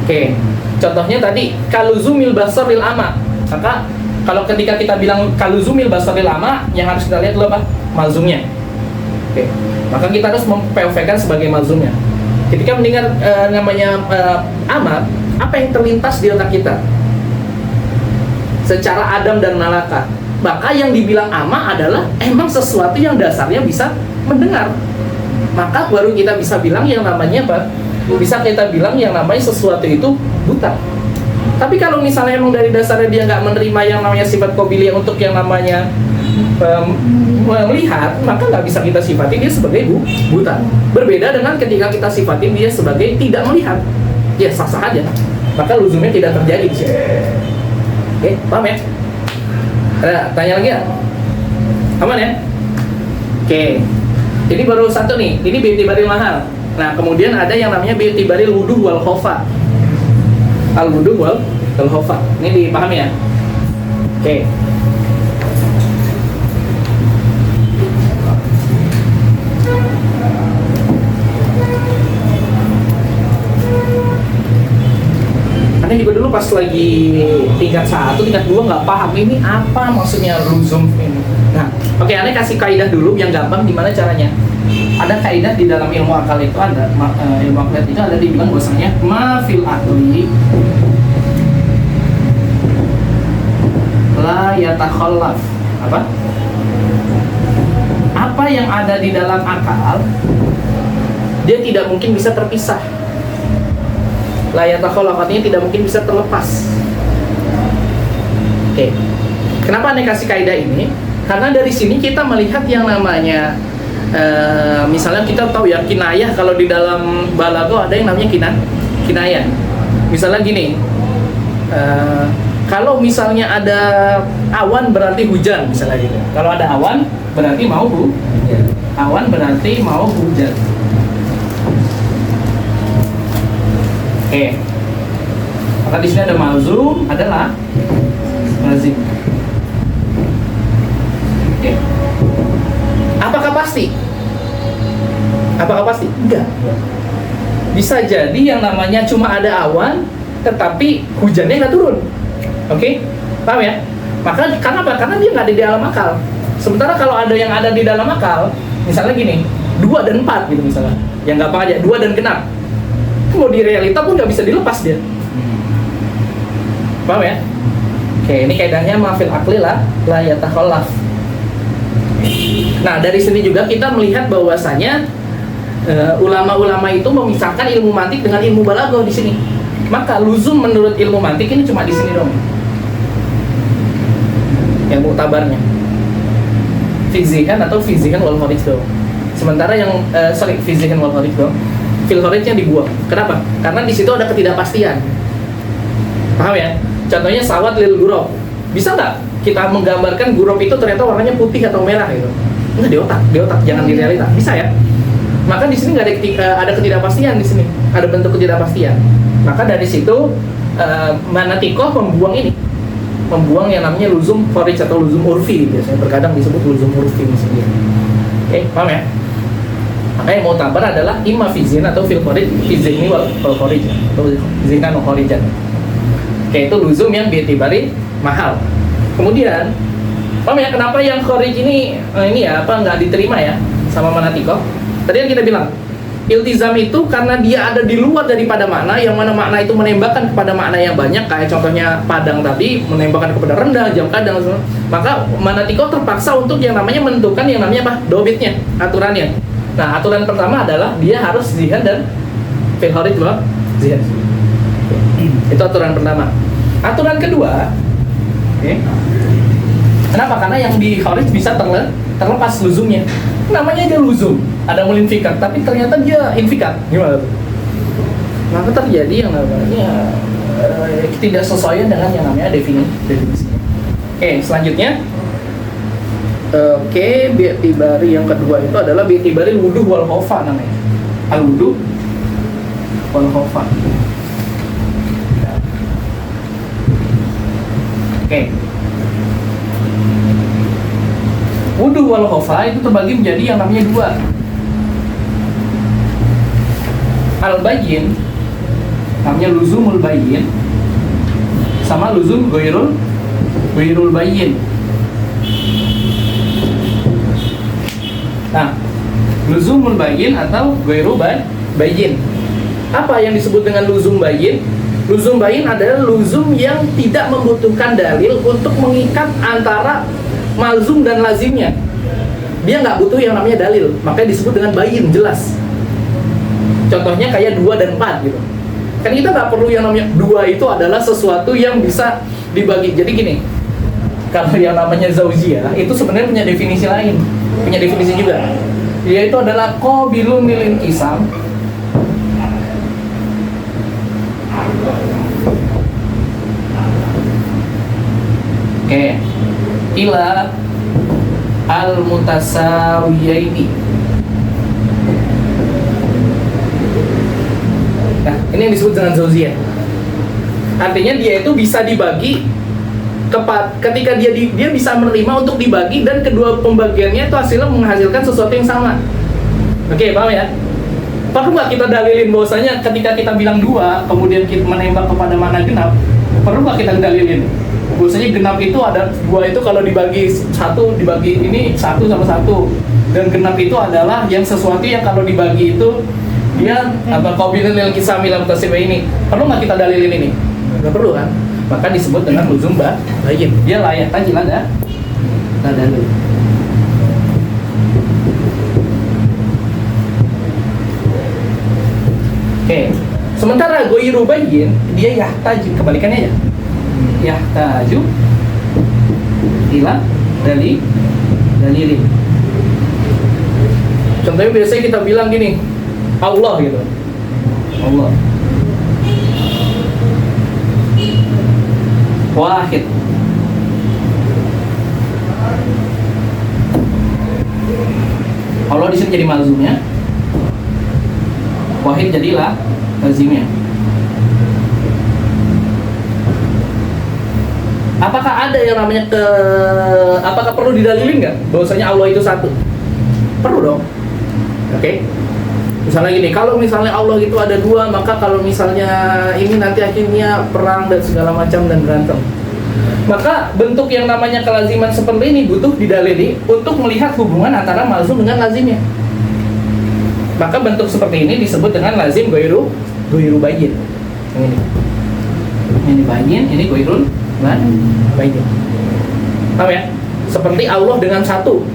Oke. Contohnya tadi kaluzumil basaril ama. Maka kalau ketika kita bilang kaluzumil basaril ama, yang harus kita lihat dulu apa? Malzumnya. Oke. Maka kita harus memPOV-kan sebagai malzumnya. Ketika mendengar namanya ama, apa yang terlintas di otak kita? Secara adam dan malaka. Maka yang dibilang ama adalah emang sesuatu yang dasarnya bisa mendengar. Maka baru kita bisa bilang yang namanya apa? Bisa kita bilang yang namanya sesuatu itu buta. Tapi kalau misalnya emang dari dasarnya dia nggak menerima yang namanya sifat qobiliyah untuk yang namanya melihat, maka nggak bisa kita sifatin dia sebagai buta. Berbeda dengan ketika kita sifatin dia sebagai tidak melihat, ya sah-sah aja. Maka luzumnya tidak terjadi di sini. Oke, paham ya? Ada tanya lagi ya? Aman ya? Oke. Ini baru satu nih. Ini bi'tibaril mahal. Nah, kemudian ada yang namanya bi'tibaril wuduh wal khofa. Al wuduh wal khofa. Ini dipahami ya? Oke. Anda juga dulu pas lagi tingkat 1, tingkat 2 nggak paham ini apa maksudnya luzum ini. Nah, oke, Anda kasih kaidah dulu yang gampang gimana caranya. Ada kaidah di dalam ilmu akal itu ada ilmu akal itu ada dibilang bahwasanya ma fil aqli la yatakhallaf. Apa yang ada di dalam akal dia tidak mungkin bisa terpisah. La yatakhallaf artinya tidak mungkin bisa terlepas. Oke. Kenapa Anda kasih kaidah ini? Karena dari sini kita melihat yang namanya misalnya kita tahu ya kinayah, kalau di dalam balaghah ada yang namanya kinayah. Misalnya gini, kalau misalnya ada awan berarti hujan, misalnya gitu. Kalau ada awan berarti mau hujan. Oke. Maka di sini ada malzum, adalah lazim. Oke. Apakah pasti? Enggak. Bisa jadi yang namanya cuma ada awan, tetapi hujannya nggak turun. Oke? Paham ya? Maka karena apa? Karena dia nggak ada di dalam akal. Sementara kalau ada yang ada di dalam akal, misalnya gini, 2 dan 4 gitu misalnya. Yang gampang aja, 2 dan genap. Mau di realita pun nggak bisa dilepas dia. Paham ya? Oke, ini kaidahnya mafil akli la yatakhallaf. Nah, dari sini juga kita melihat bahwasanya ulama-ulama itu memisahkan ilmu mantik dengan ilmu balaghah di sini. Maka luzum menurut ilmu mantik ini cuma di sini dong. Yang muktabarnya fizikan atau fizikan wal kharij dong. Sementara yang fizikan wal kharij dong. Fil kharijnya dibuang. Kenapa? Karena di situ ada ketidakpastian. Paham ya? Contohnya sawat lil gurab. Bisa nggak kita menggambarkan gurab itu ternyata warnanya putih atau merah gitu? Enggak, di otak, jangan di realita. Bisa ya? Maka di sini nggak ada ketidakpastian di sini. Ada bentuk ketidakpastian. Maka dari situ manatikoh membuang yang namanya luzum kharij atau luzum urfi, biasanya terkadang disebut luzum urfi misalnya. Oke, paham ya? Makanya yang mau tabar adalah imma fizin atau fil kharij, fizini wal kharij atau zinan wal kharijan. Oke, itu luzum yang bi'tibari mahal. Kemudian, paham ya kenapa yang kharij ini ya apa nggak diterima ya sama manatikoh? Tadi yang kita bilang iltizam itu karena dia ada di luar daripada makna, yang mana makna itu menembakkan kepada makna yang banyak, kayak contohnya padang tadi menembakkan kepada rendah, jam kadang, maka manatikoh terpaksa untuk yang namanya menentukan yang namanya apa? Dobitnya, aturannya. Nah, aturan pertama adalah dia harus zihan dan fil kharij wa zihan. Itu aturan pertama. Aturan kedua, kenapa? Karena yang di kharij bisa terlepas luzumnya. Namanya aja luzum, ada mulinfikat, tapi ternyata dia infikat. Gimana tuh? Maka terjadi yang namanya ketidaksesuaian dengan yang namanya definisinya. Oke, selanjutnya. Oke, bi'tibari yang kedua itu adalah bi'tibari wuduh wal khofa namanya. Al wuduh wal khofa. Oke. Wuduh wal khofa itu terbagi menjadi yang namanya 2. Al-bayyin namanya luzumul bayyin sama luzum ghairul bayyin. Nah, luzumul bayyin atau ghairu bayyin. Apa yang disebut dengan luzum bayyin? Luzum bayyin adalah luzum yang tidak membutuhkan dalil untuk mengikat antara malzum dan lazimnya. Dia nggak butuh yang namanya dalil, makanya disebut dengan bayyin, jelas. Contohnya kayak 2 dan 4 gitu. Kan kita nggak perlu yang namanya dua itu adalah sesuatu yang bisa dibagi. Jadi gini, kalau yang namanya zaujiyah itu sebenarnya punya definisi lain, punya definisi juga, yaitu adalah qabilun lil inqisam. Oke, ila al mutasawiyaini. Nah, ini yang disebut dengan zaujiyah. Artinya dia itu bisa dibagi ketika dia bisa menerima untuk dibagi dan kedua pembagiannya itu hasilnya menghasilkan sesuatu yang sama. Oke, paham ya? Perlu nggak kita dalilin bahwasanya ketika kita bilang dua, kemudian kita menembak kepada makna genap, perlu nggak kita dalilin bahwasanya genap itu ada dua itu kalau dibagi satu, dibagi ini satu sama satu, dan genap itu adalah yang sesuatu yang kalau dibagi itu dia apa qabilun lil qisami lam tasiba ini. Perlu nggak kita dalilin ini? Nggak perlu kan? Maka disebut dengan luzum bayin. Dia layak tajil ada dalil. Oke. Sementara ghairu bayyin dia yahtaju, kebalikannya aja. Yahtaju ila dalilin. Contohnya biasanya kita bilang gini, Allah gitu. Allah. Wahid. Allah di sini jadi malzumnya. Wahid jadilah lazimnya. Apakah ada yang namanya apakah perlu didalilin nggak bahwasanya Allah itu satu? Perlu dong. Oke. Misalnya gini, kalau misalnya Allah itu ada dua, maka kalau misalnya ini nanti akhirnya perang dan segala macam dan berantem. Maka bentuk yang namanya kelaziman seperti ini butuh didalili untuk melihat hubungan antara malzum dengan lazimnya. Maka bentuk seperti ini disebut dengan lazim ghairu bayyin. Ini bayyin, ini ghairul bayyin. Paham ya? Seperti Allah dengan satu,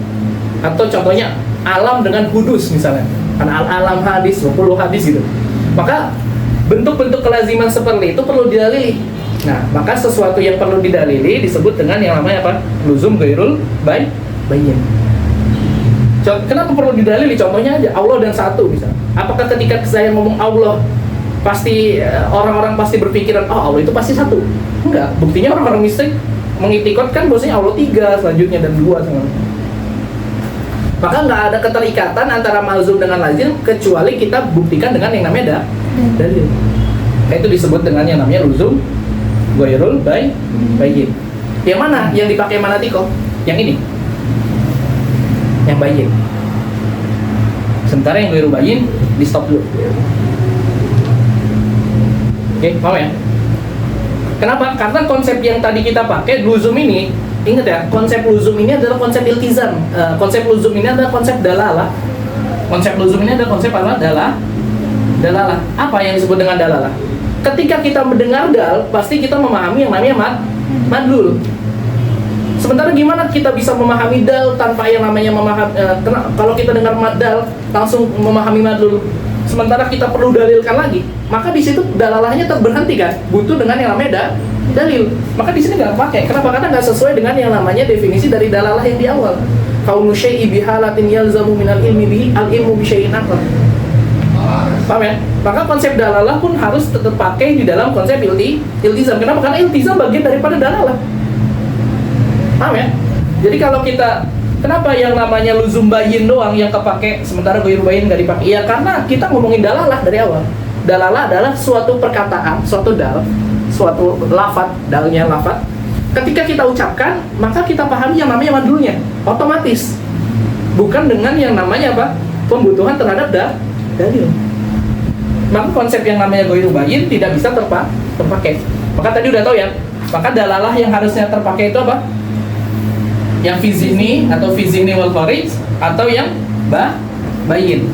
atau contohnya alam dengan hudus misalnya. Karena al-alam hadis, 20 hadis gitu. Maka bentuk-bentuk kelaziman seperti itu perlu didalili. Nah, maka sesuatu yang perlu didalili disebut dengan yang namanya apa? Luzum ghairul bayyin. Kenapa perlu didalili? Contohnya aja, Allah dan satu bisa. Apakah ketika saya ngomong Allah pasti orang-orang pasti berpikiran, oh Allah itu pasti satu? Enggak. Buktinya orang-orang mistik mengitikotkan bahwasanya Allah tiga, selanjutnya dan dua sama. Maka nggak ada keterikatan antara malzum dengan lazim kecuali kita buktikan dengan yang namanya dalil. Itu disebut dengan yang namanya luzum ghairul bayyin. Yang mana? Yang dipakai manatiko? Yang ini. Yang bayyin. Sementara yang ghairu bayyin di stop dulu. Oke, paham ya? Kenapa? Karena konsep yang tadi kita pakai luzum ini, ingat ya, konsep luzum ini adalah konsep iltizam. Konsep luzum ini adalah konsep dalalah. Konsep luzum ini adalah konsep apa? Dalalah. Apa yang disebut dengan dalalah? Ketika kita mendengar dal, pasti kita memahami yang namanya madlul. Sementara gimana kita bisa memahami dal tanpa yang namanya kalau kita dengar dal langsung memahami madlul. Sementara kita perlu dalilkan lagi, maka di situ dalalahnya berhenti kan? Butuh dengan yang namanya dalil. Maka di sini nggak pakai. Kenapa? Karena nggak sesuai dengan yang namanya definisi dari dalalah yang di awal. Kaunu syai'i bihalatin yalzamu minal ilmi bihi al-ilmu bi syai'in akhar. Paham ya? Maka konsep dalalah pun harus tetap pakai di dalam konsep iltizam. Kenapa? Karena iltizam bagian daripada dalalah. Paham ya? Jadi kalau kita, kenapa yang namanya luzum bayyin doang yang kepake, sementara ghairu bayyin nggak dipakai? Ya karena kita ngomongin dalalah dari awal. Dalalah adalah suatu perkataan, suatu dal, suatu lafat, dalnya lafat. Ketika kita ucapkan, maka kita pahami yang namanya madlulnya, otomatis. Bukan dengan yang namanya apa? Pembutuhan terhadap dalil. Maka konsep yang namanya ghairu bayyin tidak bisa terpakai. Maka tadi udah tahu ya. Maka dalalah yang harusnya terpakai itu apa? Yang fizini atau fizini wal kharij, atau yang bayyin.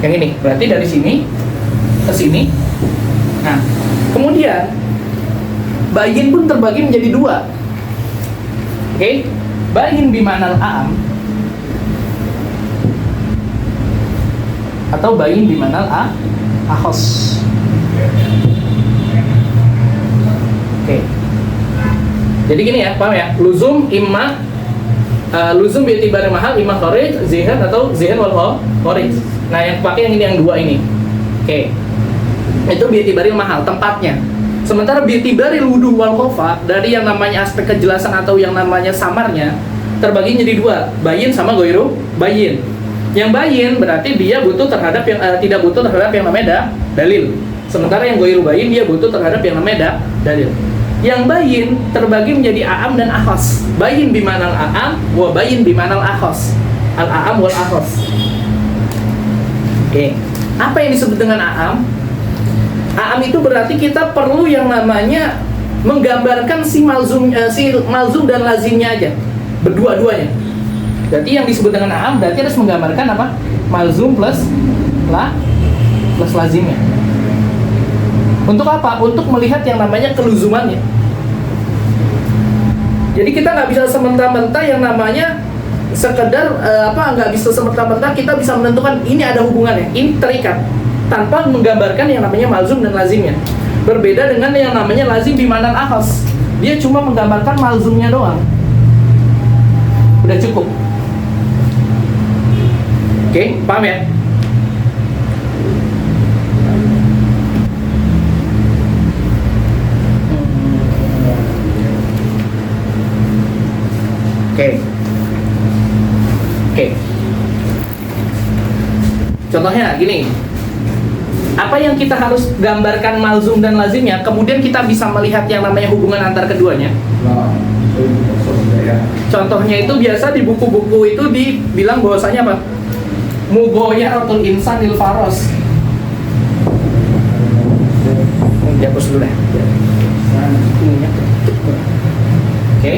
Yang ini. Berarti dari sini ke sini. Nah, kemudian bayyin pun terbagi menjadi dua. Oke? Bayyin bimanal am atau bayyin bimanal akhos. Jadi gini ya, paham ya? Luzum imma luzum bi'tibari mahal imma kharij, zihan atau zihan wal kharij. Nah, yang pakai yang ini, yang dua ini. Oke. Itu bi'tibari mahal tempatnya. Sementara bi'tibari wudu wal khofa, dari yang namanya aspek kejelasan atau yang namanya samarnya terbagi jadi dua, bayin sama goiru bayin. Yang bayin berarti dia butuh terhadap yang tidak butuh terhadap yang namanya dalil. Sementara yang goiru bayin dia butuh terhadap yang namanya dalil. Yang bayin terbagi menjadi a'am dan akhos. Bayin bimanal a'am, wa bayin bimanal akhos. Al-a'am wal akhos. Oke. Apa yang disebut dengan a'am? A'am itu berarti kita perlu yang namanya menggambarkan si malzum dan lazimnya aja. Berdua-duanya. Berarti yang disebut dengan a'am berarti harus menggambarkan apa? Malzum plus lazimnya. Untuk apa? Untuk melihat yang namanya keluzumannya. Jadi kita nggak bisa semerta-merta yang namanya sekedar nggak bisa semerta-merta kita bisa menentukan ini ada hubungannya, ini terikat tanpa menggambarkan yang namanya malzum dan lazimnya. Berbeda dengan yang namanya lazim di mana akhos. Dia cuma menggambarkan malzumnya doang. Udah cukup. Oke, paham ya? Oke. Contohnya gini. Apa yang kita harus gambarkan malzum dan lazimnya, kemudian kita bisa melihat yang namanya hubungan antar keduanya. Contohnya itu biasa di buku-buku itu dibilang bahwasanya apa? Mughayaratul insan lil faros. Dihapus dulu deh. Oke.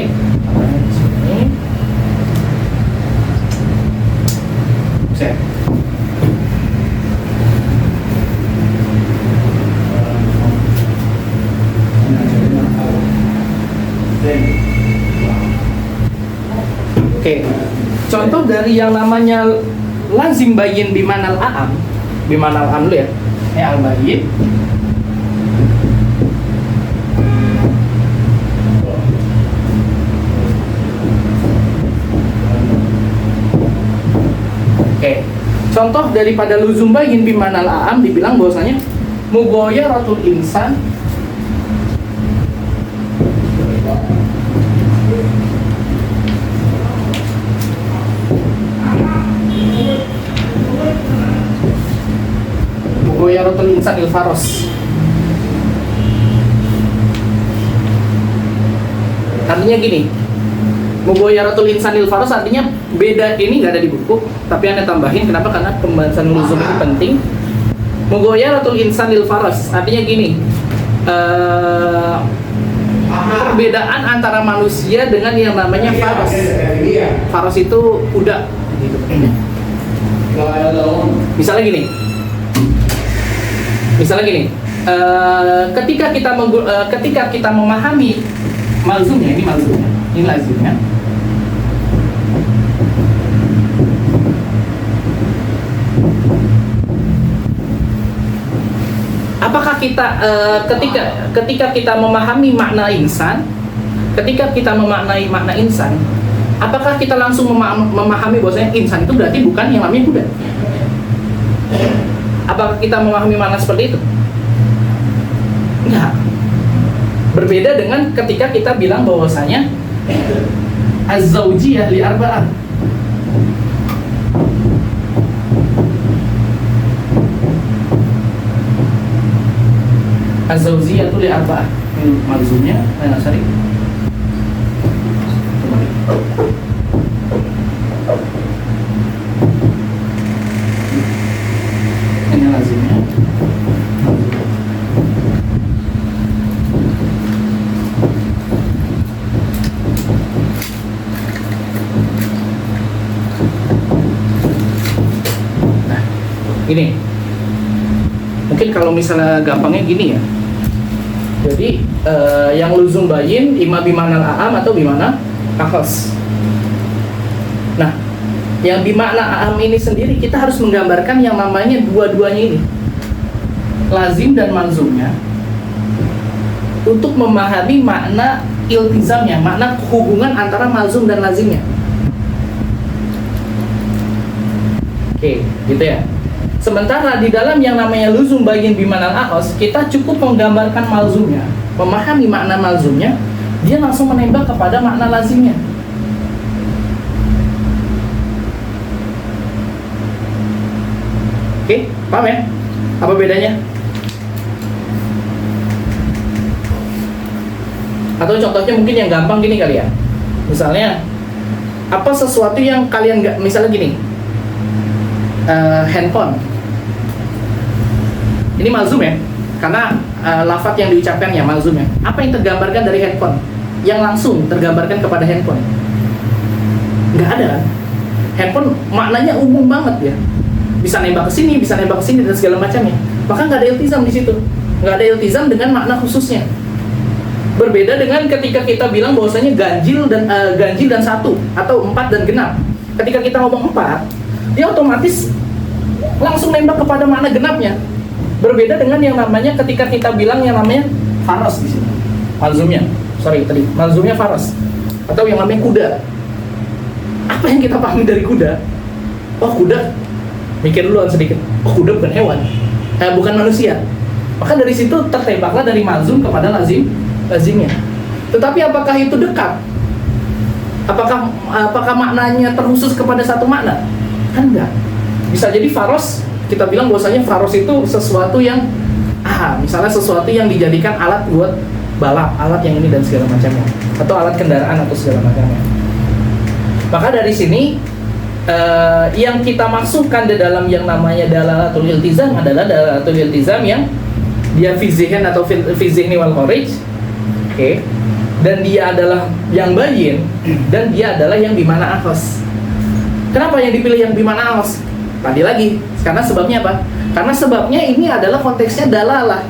Set. Oke. Contoh dari yang namanya lazim bayin bimanal a'am. Bimanal a'am dulu ya. Al bayin. Oke. Contoh daripada luzum bayin bimanal a'am dibilang bahwasanya mughayaratul insan mughayaratul insan il faros. Artinya gini, mughayaratul insan il faros artinya beda, ini nggak ada di buku, tapi Anda tambahin. Kenapa? Karena pembahasan luzum ini penting. Mughayaratul insan il faros artinya gini, perbedaan antara manusia dengan yang namanya faros. Faros itu kuda gitu. Misalnya gini, ketika kita memahami malzumnya, ini malzumnya, ini lazimnya. Apakah kita ketika kita memahami makna insan, ketika kita memaknai makna insan, apakah kita langsung memahami bahwasanya insan itu berarti bukan yang namanya kuda? Apakah kita memahami makna seperti itu? Enggak. Berbeda dengan ketika kita bilang bahwasanya az-zaujiyah li arba'ah. Az-zaujiyah li arba'ah. Ini malzumnya, sorry. Ini lazimnya. Nah, gini. Mungkin kalau misalnya gampangnya gini ya. Jadi yang luzum bayin imma bimanal a'am atau bimana akhos. Nah, yang bimakna a'am ini sendiri kita harus menggambarkan yang namanya dua-duanya ini, lazim dan malzumnya. untuk memahami makna iltizamnya, makna hubungan antara malzum dan lazimnya. Oke, gitu ya. Sementara di dalam yang namanya luzum bayin bimanal akhos, kita cukup menggambarkan malzumnya, memahami makna malzumnya, dia langsung menembak kepada makna lazimnya. Oke, paham ya? Apa bedanya? Atau contohnya mungkin yang gampang gini kali ya. Misalnya, apa sesuatu yang kalian nggak, misalnya gini, handphone. Ini malzum ya, karena lafaz yang diucapkannya malzum ya. Apa yang tergambarkan dari handphone? Yang langsung tergambarkan kepada handphone? Nggak ada kan? Handphone maknanya umum banget ya. Bisa nembak ke sini, bisa nembak ke sini dan segala macamnya. Bahkan nggak ada iltizam di situ. Nggak ada iltizam dengan makna khususnya. Berbeda dengan ketika kita bilang bahwasanya ganjil dan satu atau 4 dan genap. Ketika kita ngomong 4, dia otomatis langsung nembak kepada makna genapnya. Berbeda dengan yang namanya ketika kita bilang yang namanya faros di sini. Malzumnya, malzumnya faros atau yang namanya kuda. Apa yang kita pahami dari kuda? Oh, kuda, mikir duluan sedikit. Oh, kuda bukan hewan, bukan manusia. Maka dari situ tertembaklah dari malzum kepada lazimnya. Tetapi apakah itu dekat? Apakah maknanya terkhusus kepada satu makna? Kan enggak. Bisa jadi faros, kita bilang bahwasanya faros itu sesuatu yang misalnya sesuatu yang dijadikan alat buat balap, alat yang ini dan segala macamnya, atau alat kendaraan atau segala macamnya. Maka dari sini yang kita masukkan di dalam yang namanya dalalatul iltizam adalah dalalatul iltizam yang dia fi zihin atau fi zihni wal kharij. Oke. Dan dia adalah yang bayin dan dia adalah yang bimana akhos. Kenapa yang dipilih yang bimana akhos? Tadi lagi, karena sebabnya apa? Karena sebabnya ini adalah konteksnya dalalah.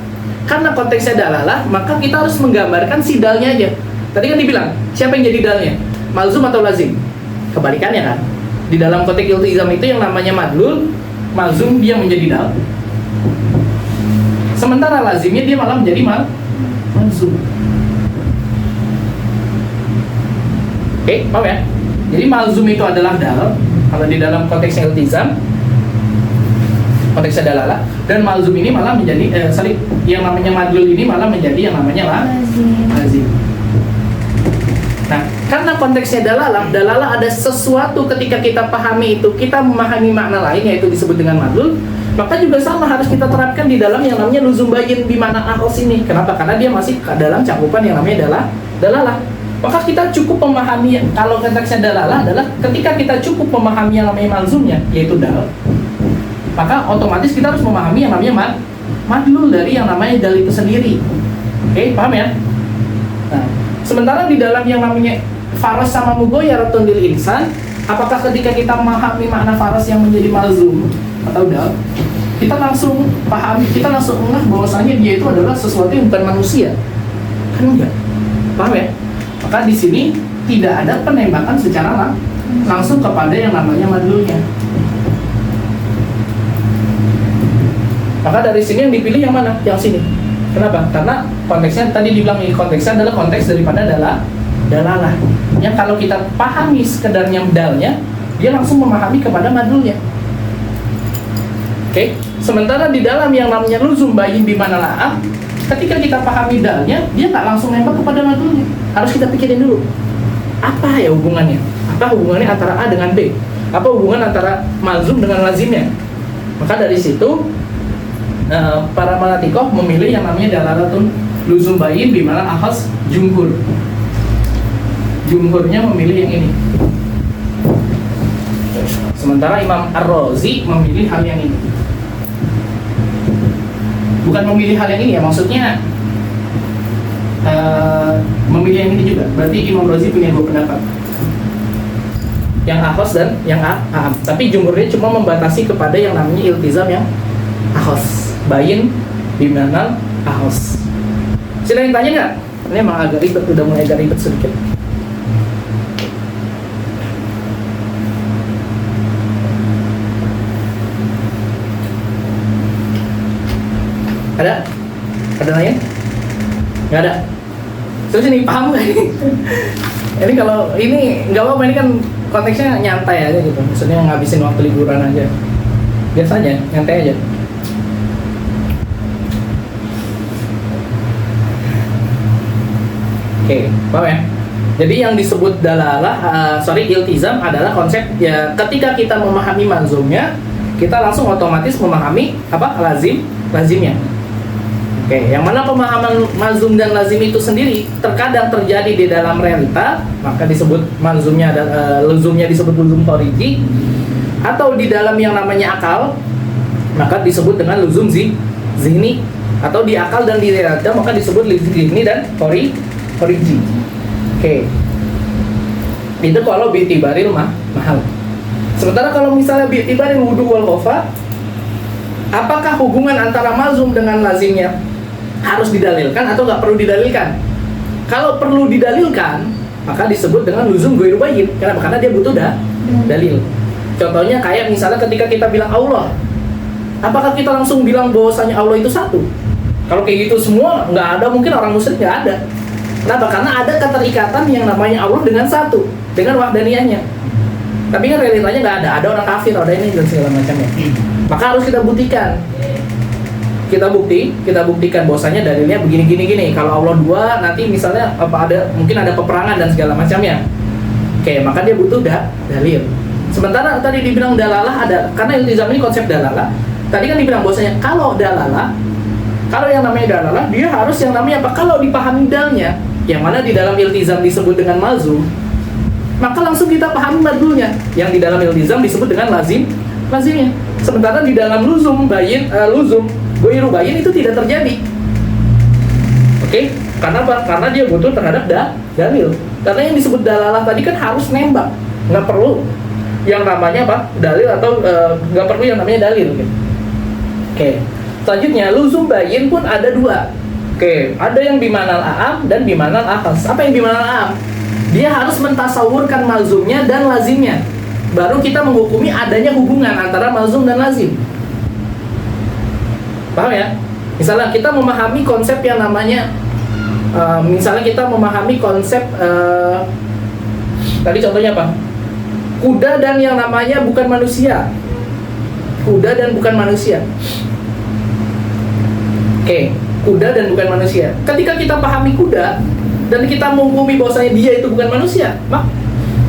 Karena konteksnya dalalah, maka kita harus menggambarkan si dalnya aja. Tadi kan dibilang, siapa yang jadi dalnya? Malzum atau lazim? Kebalikannya kan? Di dalam konteks iltizam itu yang namanya madlul, malzum dia menjadi dal. Sementara lazimnya dia malah menjadi malzum. Oke, paham ya? Jadi malzum itu adalah dal. Kalau di dalam konteks iltizam, konteksnya dalalah, dan malzum ini malah menjadi yang namanya madlul ini malah menjadi yang namanya lazim. Nah, karena konteksnya dalalah ada sesuatu ketika kita pahami itu, kita memahami makna lain yaitu disebut dengan madlul, maka juga sama harus kita terapkan di dalam yang namanya luzum bayin bimana akhos ini. Kenapa? Karena dia masih dalam cakupan yang namanya dalalah. Maka kita cukup memahami, kalau konteksnya dalalah adalah ketika kita cukup memahami yang namanya malzumnya, yaitu dal, maka otomatis kita harus memahami yang namanya madlul dari yang namanya dal itu sendiri. Oke, paham ya? Nah, sementara di dalam yang namanya faras sama mugoyaratun lil insan, apakah ketika kita memahami makna faras yang menjadi malzum atau dal, kita langsung pahami, kita langsung ngeh bahwasanya dia itu adalah sesuatu yang bukan manusia? Kan enggak. Paham ya? Maka di sini tidak ada penembakan secara langsung kepada yang namanya madlulnya. Maka dari sini yang dipilih yang mana? Yang sini. Kenapa? Karena konteksnya tadi dibilang konteksnya adalah konteks daripada dalalah. Yang kalau kita pahami sekedarnya dalnya, dia langsung memahami kepada madlulnya. Oke. Sementara di dalam yang namanya luzum bayin bimana la'am, ketika kita pahami dalnya, dia nggak langsung nembak kepada madlulnya. Harus kita pikirin dulu, apa ya hubungannya? Apa hubungannya antara A dengan B? Apa hubungan antara malzum dengan lazimnya? Maka dari situ para malatikoh memilih yang namanya dalalatun luzum bayin bimana akhos jumhur. Jumhurnya memilih yang ini. Sementara Imam Ar-Razi memilih hal yang ini. Bukan memilih hal yang ini ya, maksudnya memilih yang ini juga. Berarti Imam Razi punya dua pendapat, yang akhos dan yang a'am. Tapi jumhurnya cuma membatasi kepada yang namanya iltizam yang akhos, bayin bimana akhos. Silahkan tanya nggak? Ini emang agak ribet, udah mulai agak ribet sedikit. Ada? Ada nanya? Nggak ada. Terus ini paham nggak ini? Ini kalau ini nggak apa-apa, ini kan konteksnya nyantai aja gitu. Maksudnya ngabisin waktu liburan aja. Biasanya nyantai aja. Oke, paham ya? Jadi yang disebut dalalah, iltizam adalah konsep ya ketika kita memahami manzumnya, kita langsung otomatis memahami apa lazimnya. Oke, yang mana pemahaman manzum dan lazim itu sendiri terkadang terjadi di dalam realita, maka disebut manzumnya luzumnya disebut luzum khariji, atau di dalam yang namanya akal, maka disebut dengan luzum zihni, atau di akal dan di realita maka disebut zihni dan khariji. Oke. Itu kalau bi'tibaril mahal. Sementara kalau misalnya bi'tibaril wudu wal qafa, apakah hubungan antara malzum dengan lazimnya harus didalilkan atau nggak perlu didalilkan? Kalau perlu didalilkan, maka disebut dengan luzum ghairu bayyin. Kenapa? Karena dia butuh dalil. Contohnya kayak misalnya ketika kita bilang Allah, apakah kita langsung bilang bahwasanya Allah itu satu? Kalau kayak gitu semua nggak ada, mungkin orang musyrik nggak ada. Kenapa? Karena ada keterikatan yang namanya Allah dengan satu, dengan wahdaniyahnya. Tapi kan realitanya nggak ada. Ada orang kafir, ada ini dan segala macamnya. Maka harus kita buktikan. Kita buktikan bahwasanya dalilnya begini. Kalau Allah dua, nanti misalnya mungkin ada peperangan dan segala macamnya. Oke, maka dia butuh dalil. Sementara tadi dibilang dalalah ada, karena iltizam ini konsep dalalah. Tadi kan dibilang bahwasanya kalau dalalah, kalau yang namanya dalalah, dia harus yang namanya apa? Kalau dipahami dalnya, yang mana di dalam iltizam disebut dengan malzum, maka langsung kita pahami madlulnya. Yang di dalam iltizam disebut dengan lazimnya. Sementara di dalam luzum ghairu bayyin itu tidak terjadi. Oke? Karena apa? Karena dia butuh terhadap dalil. Karena yang disebut dalalah tadi kan harus nembak, nggak perlu yang namanya apa? Dalil atau nggak perlu yang namanya dalil. Oke. Selanjutnya luzum bayyin pun ada dua. Oke, ada yang bimanal a'am dan bimanal akhas. Apa yang bimanal a'am? Dia harus mentasawurkan malzumnya dan lazimnya. Baru kita menghukumi adanya hubungan antara malzum dan lazim. Paham ya? Misalnya kita memahami konsep yang namanya tadi contohnya apa? Kuda dan yang namanya bukan manusia. Kuda dan bukan manusia. Oke, kuda dan bukan manusia. Ketika kita pahami kuda dan kita menghukumi bahwasanya dia itu bukan manusia,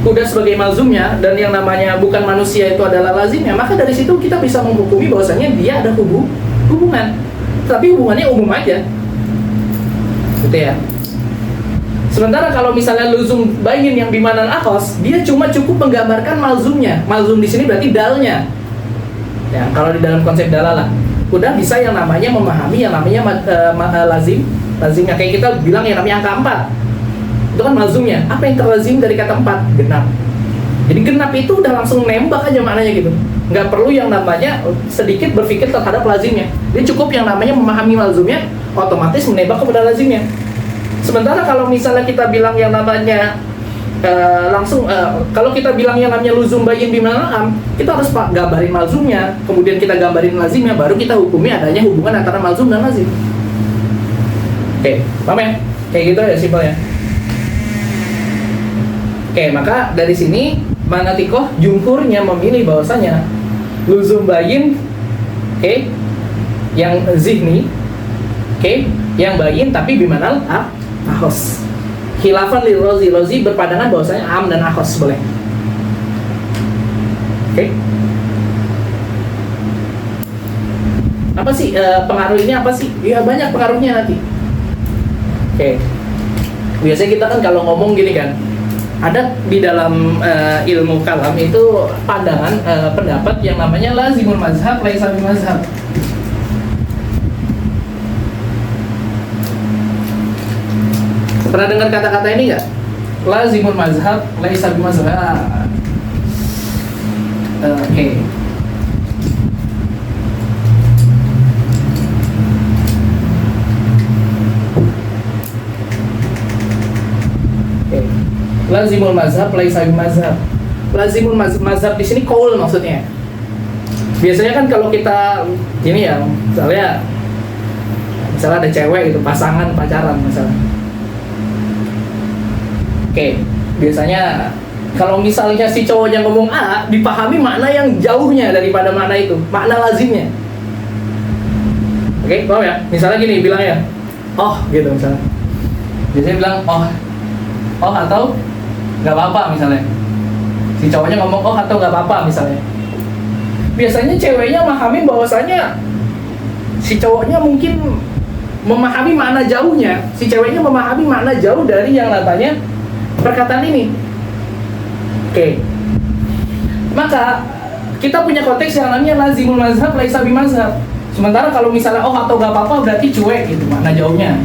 kuda sebagai malzumnya dan yang namanya bukan manusia itu adalah lazimnya, maka dari situ kita bisa menghukumi bahwasanya dia ada hubungan. Tapi hubungannya umum aja. Gitu ya. Sementara kalau misalnya luzum bayyin yang bimanal akhas, dia cuma cukup menggambarkan malzumnya. Malzum di sini berarti dalnya. Ya, kalau di dalam konsep dalalah, udah bisa yang namanya memahami yang namanya lazimnya. Kayak kita bilang yang namanya angka 4. Itu kan malzumnya. Apa yang terlazim dari kata 4? Genap. Jadi genap itu udah langsung nembak aja maknanya gitu. Nggak perlu yang namanya sedikit berpikir terhadap lazimnya. Dia cukup yang namanya memahami malzumnya, otomatis menembak kepada lazimnya. Sementara kalau misalnya kita bilang yang namanya kalau kita bilang yang namanya luzum bayyin bimanal a'am, kita harus gambarin malzumnya, kemudian kita gambarin lazimnya, baru kita hukumi adanya hubungan antara malzum dan lazim. Oke, paham ya? Kayak gitu ya simpelnya. Oke, maka dari sini manatikoh jumhurnya memilih bahwasanya luzum bayyin, yang zihni, yang bayyin tapi bimanal akhas. Khilafan lil Razi berpandangan bahwasanya am dan akhas boleh. Apa sih pengaruh ini apa sih? Ya banyak pengaruhnya nanti. Biasanya kita kan kalau ngomong gini kan, ada di dalam ilmu kalam itu pandangan pendapat yang namanya lazimul mazhab laisa bil mazhab. Pernah dengar kata-kata ini nggak? Lazimul mazhab laisa bil mazhab. Lazimul mazhab laisa bil mazhab. Lazimul mazhab di sini qaul maksudnya. Biasanya kan kalau kita ini ya, misalnya Misalnya ada cewek gitu, pasangan, pacaran misalnya. Oke, biasanya kalau misalnya si cowoknya ngomong A, dipahami makna yang jauhnya daripada makna itu, makna lazimnya. Oke, paham ya? Misalnya gini, bilang ya, oh gitu misalnya. Biasanya bilang oh atau nggak apa-apa misalnya. Si cowoknya ngomong oh atau nggak apa-apa misalnya. Biasanya ceweknya memahami bahwasanya si cowoknya mungkin memahami makna jauhnya, si ceweknya memahami makna jauh dari yang namanya perkataan ini. Oke. Maka kita punya konteks yang namanya lazimul mazhab laisa bimazhab. Sementara kalau misalnya oh atau nggak apa-apa berarti cuek gitu makna jauhnya.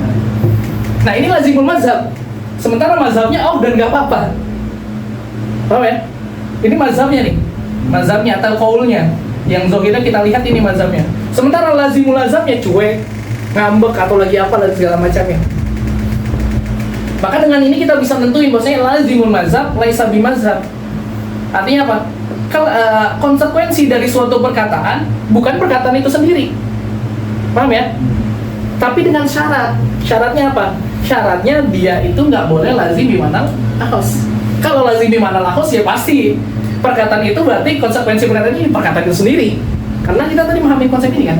Nah ini lazimul mazhab. Sementara mazhabnya oh dan nggak apa-apa. Paham ya? Ini mazhabnya nih. Mazhabnya atau kaulnya. Yang zohirnya kita lihat ini mazhabnya. Sementara lazimul mazhabnya cuek, ngambek atau lagi apa dan segala macamnya. Maka dengan ini kita bisa nentuin bahwasanya lazimul mazhab laisa bimazhab. Artinya apa? Konsekuensi dari suatu perkataan bukan perkataan itu sendiri. Paham ya? Tapi dengan syarat. Syaratnya apa? Syaratnya dia itu nggak boleh lazim bimanal ahos. Kalau lazim bimanal ahos ya pasti perkataan itu berarti konsekuensi perkataan ini perkataan itu sendiri. Karena kita tadi memahami konsep ini kan.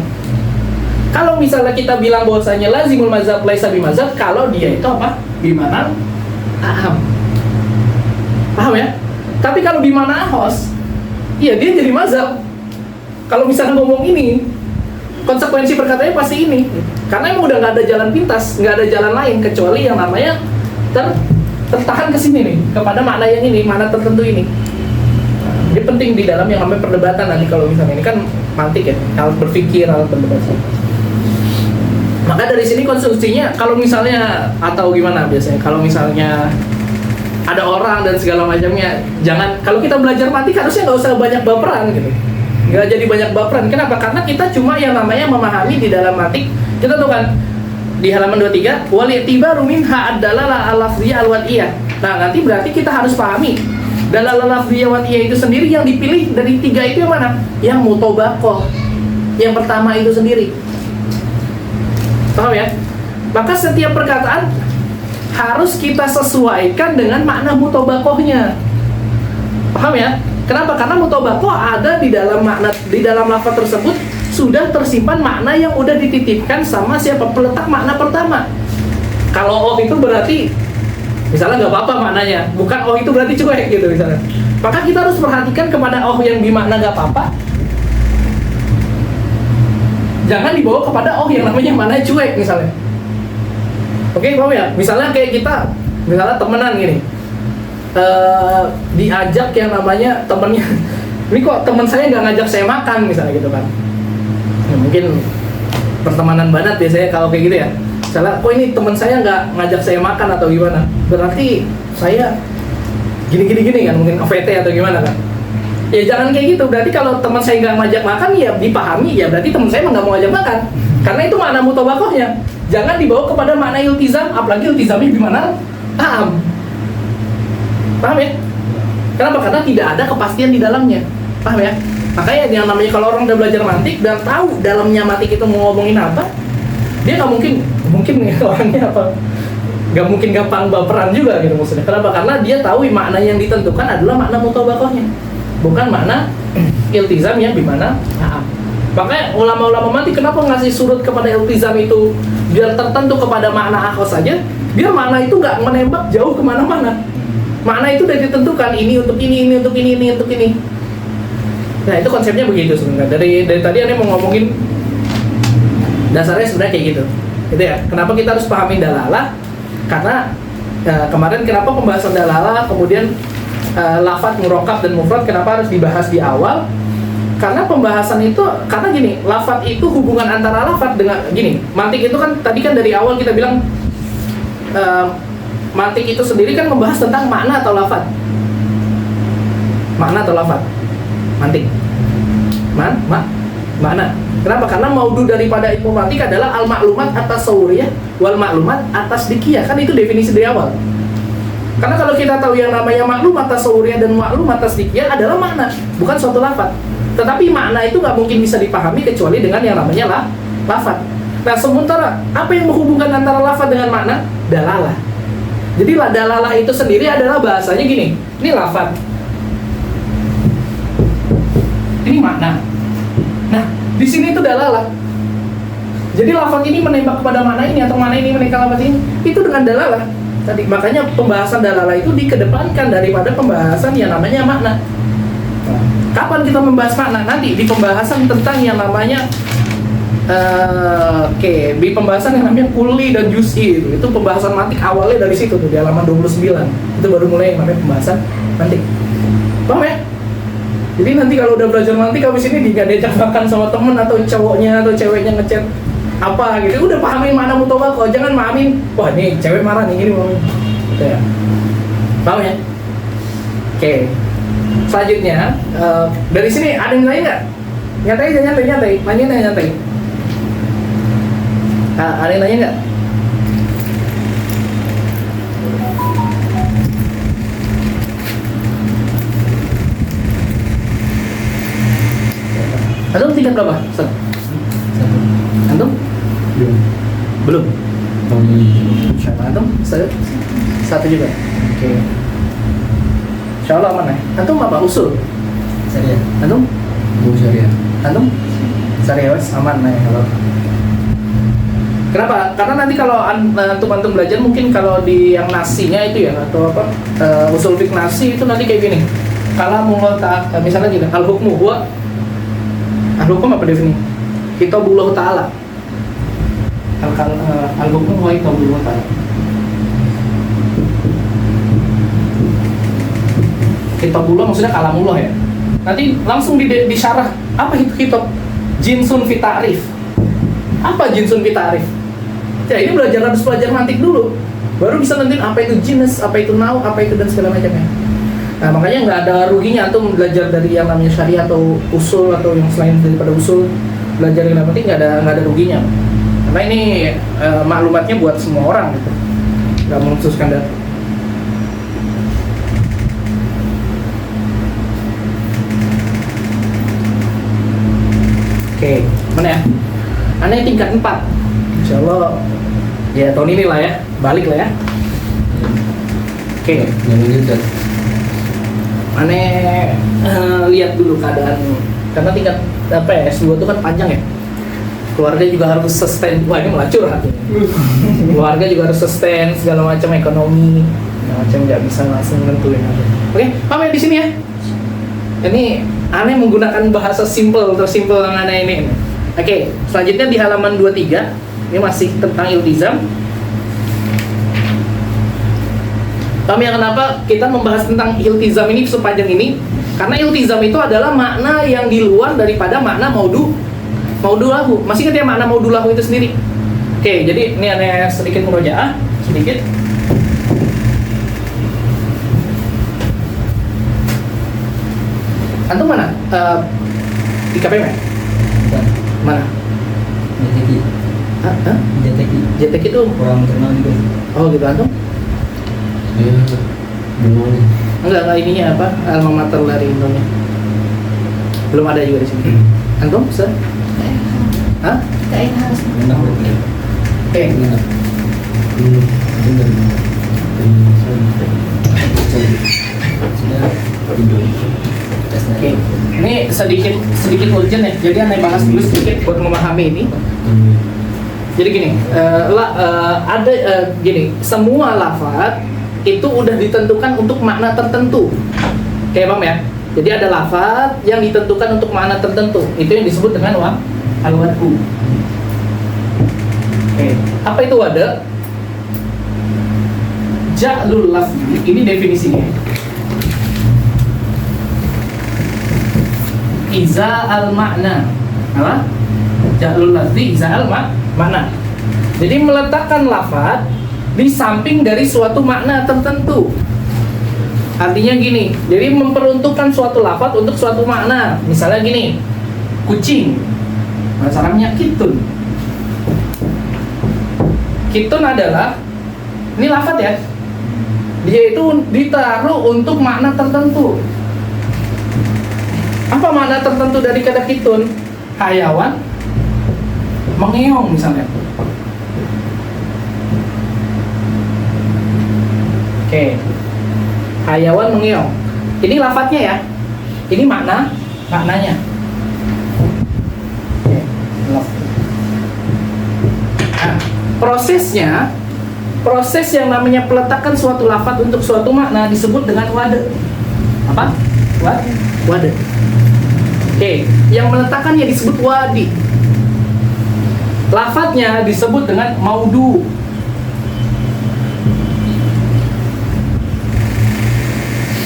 Kalau misalnya kita bilang bahwasanya lazimul mazhab laisa bimazhab, kalau dia itu apa? Bimanal aham. Paham ya? Tapi kalau bimana ahos, iya dia jadi mazhab. Kalau misalnya ngomong ini, konsekuensi perkataannya pasti ini. Karena emang udah nggak ada jalan pintas, nggak ada jalan lain kecuali yang namanya tertahan ke sini nih, kepada makna yang ini, makna tertentu ini. Ini penting di dalam yang namanya perdebatan nanti kalau misalnya ini kan mantik ya, alat berpikir, alat perdebatan. Maka dari sini konstruksinya, kalau misalnya atau gimana biasanya, kalau misalnya ada orang dan segala macamnya, jangan, kalau kita belajar mantik harusnya nggak usah banyak baperan gitu, nggak jadi banyak baperan. Kenapa? Karena kita cuma yang namanya memahami di dalam mantik. Kita tahu kan di halaman 23 wal i'tibaru minha ad-dalalah al-lafziyah al-wad'iyah. Nah nanti berarti kita harus pahami dalalah lafziyah wad'iyah itu sendiri yang dipilih dari tiga itu yang mana? Yang mutobakoh, yang pertama itu sendiri. Paham ya? Maka setiap perkataan harus kita sesuaikan dengan makna mutobakohnya. Paham ya? Kenapa? Karena mutobakoh ada di dalam makna, di dalam lafaz tersebut sudah tersimpan makna yang udah dititipkan sama siapa peletak makna pertama. Kalau oh itu berarti misalnya nggak apa-apa maknanya, bukan oh itu berarti cuek gitu misalnya. Maka kita harus perhatikan kepada oh yang dimakna nggak apa-apa. Jangan dibawa kepada oh yang namanya mana cuek misalnya. Oke, paham ya? Misalnya kayak kita, misalnya temenan gini, diajak yang namanya temennya, ini kok teman saya nggak ngajak saya makan misalnya gitu kan? Ya, mungkin pertemanan banget biasanya kalau kayak gitu ya. Misalnya, kok ini teman saya nggak ngajak saya makan atau gimana? Berarti saya gini kan, mungkin OVT atau gimana kan? Ya jangan kayak gitu. Berarti kalau teman saya nggak ngajak makan ya dipahami ya berarti teman saya nggak mau ngajak makan. Karena itu makna mutobakohnya. Jangan dibawa kepada makna iltizam, apalagi iltizamnya gimana? Paham ya? Kenapa? Karena tidak ada kepastian di dalamnya. Paham ya? Makanya yang namanya kalau orang udah belajar mantik dan tahu dalamnya mantik itu mau ngomongin apa, dia nggak mungkin orangnya apa? Nggak mungkin gampang baperan juga gitu maksudnya. Kenapa? Karena dia tahu makna yang ditentukan adalah makna mutobakohnya, bukan makna iltizam yang gimana? Makanya ulama-ulama mantik kenapa ngasih surut kepada iltizam itu biar tertentu kepada makna akhos saja, biar makna itu nggak menembak jauh kemana-mana. Makna itu udah ditentukan, ini untuk ini untuk ini untuk ini. Nah itu konsepnya begitu sebenarnya. Dari tadi Anda mau ngomongin dasarnya sebenarnya kayak gitu ya. Kenapa kita harus pahamin dalalah? Karena kemarin kenapa pembahasan dalalah, kemudian lafadz, murokab dan mufrad kenapa harus dibahas di awal? Karena pembahasan itu, karena gini, lafadz itu hubungan antara lafadz dengan gini. Mantik itu kan tadi kan dari awal kita bilang mantik itu sendiri kan membahas tentang makna atau lafadz. Makna atau lafadz? Mantik. Makna. Kenapa? Karena maudu daripada ilmu mantik adalah al-maklumat atas sawuriyah wal maklumat atas dikiyah. Kan itu definisi dari awal. Karena kalau kita tahu yang namanya maklumat atas sawuriyah dan maklumat atas dikiyah adalah makna, bukan suatu lafadz. Tetapi makna itu nggak mungkin bisa dipahami kecuali dengan yang namanya lafadz. Nah, sementara apa yang menghubungkan antara lafaz dengan makna? Dalalah. Jadi dalalah itu sendiri adalah bahasanya gini. Ini lafaz. Ini makna. Nah, di sini itu dalalah. Jadi lafaz ini menembak kepada makna ini atau makna ini menembak lafaz ini. Itu dengan dalalah. Tadi makanya pembahasan dalalah itu dikedepankan daripada pembahasan yang namanya makna. Nah, kapan kita membahas makna? Nanti di pembahasan tentang yang namanya di pembahasan yang namanya kulli dan juz'i itu pembahasan mantik awalnya dari situ tuh di halaman 29 itu baru mulai yang namanya pembahasan mantik. Paham ya? Jadi nanti kalau udah belajar mantik habis ini nggak diajak makan sama temen atau cowoknya atau ceweknya ngechat apa gitu, udah pahamin makna mutawaqqa, jangan pahamin wah nih cewek marah nih gini mau gitu ya. Paham ya? Oke. Selanjutnya dari sini ada yang lain nggak? Nyantai. Ada yang nanya nggak? Antum tingkat berapa? Satu. Antum? Belum. Antum? Satu juga. Oke. Insyaallah aman ya. Antum apa usul? Syariah. Antum? Syariah. Antum? Syariah wes aman ya kalau. Kenapa? Karena nanti kalau antum belajar mungkin kalau di yang nasinya itu ya atau apa usul fiqh nasi itu nanti kayak gini. Kalau mau misalnya gini, al hukmu huwa al-hukum apa definisi? Kitabullah ta'ala. Al-hukum huwa kitabullah ta'ala. Kitabullah maksudnya kalamullah ya. Nanti langsung disyarah apa itu kitab? Jinsun fi ta'rif. Apa jinsun fi ta'rif? Ya ini harus belajar mantik dulu. Baru bisa nentuin apa itu jenis, apa itu nau, apa itu dan segala macamnya. Nah makanya nggak ada ruginya antum belajar dari yang namanya syariah atau usul atau yang selain daripada usul, belajar yang penting nggak ada ruginya. Karena ini maklumatnya buat semua orang gitu, nggak mengkhususkan data. Oke, mana ya? Aneh tingkat 4. Insya Allah ya tahun ini lah ya, balik lah ya. Oke. Aneh lihat dulu keadaan, karena tingkat apa ya, S2 itu kan panjang ya. Keluarga juga harus sustain. Wah ini melacur hati. Keluarga juga harus sustain segala macam ekonomi, segala macam, nggak bisa langsung nentuin. Oke, paham ya di sini ya? Ini aneh menggunakan bahasa simple atau simple yang aneh ini. Oke, selanjutnya di halaman 23 ini masih tentang iltizam. Kami yang kenapa kita membahas tentang iltizam ini sepanjang ini? Karena iltizam itu adalah makna yang di luar daripada makna maudulahu. Masih ingat ya makna maudulahu itu sendiri? Oke, jadi ini aneh sedikit murojaah, sedikit. Antum mana? Di KPM ya? Mana? JTK. Hah? JTK itu Kurang terkenal juga. oh gitu antum? Ya, belum. Enggak ininya apa? Alma mater dari Indonya. Belum ada juga di sini. Antum? Bisa? Hah? Kain harus Enak berarti. Enak. Oke, ini sedikit urgent ya. Jadi aneh bahas dulu sedikit buat memahami ini. Jadi gini, gini, semua lafaz itu udah ditentukan untuk makna tertentu. Oke, paham ya? Jadi ada lafaz yang ditentukan untuk makna tertentu. Itu yang disebut dengan al-wad'u. Oke, apa itu wada? Ja'lul lafzi, ini definisinya. Iza al-makna. Apa? Ja'lul lafzi iza al-makna. Jadi meletakkan lafaz di samping dari suatu makna tertentu. Artinya gini, jadi memperuntukkan suatu lafaz untuk suatu makna. Misalnya gini, kucing. Bahasa Arabnya kitun. Kitun adalah, ini lafaz ya, dia itu ditaruh untuk makna tertentu. Apa makna tertentu dari kata kitun? Hayawan mengeong misalnya. Oke. Hayawan mengeong. Ini lafadznya ya. Ini maknanya. Oke. Nah, proses yang namanya peletakan suatu lafadz untuk suatu makna disebut dengan wade. Apa? Wade. Oke, yang meletakkannya disebut wadi. Lafadznya disebut dengan maudu.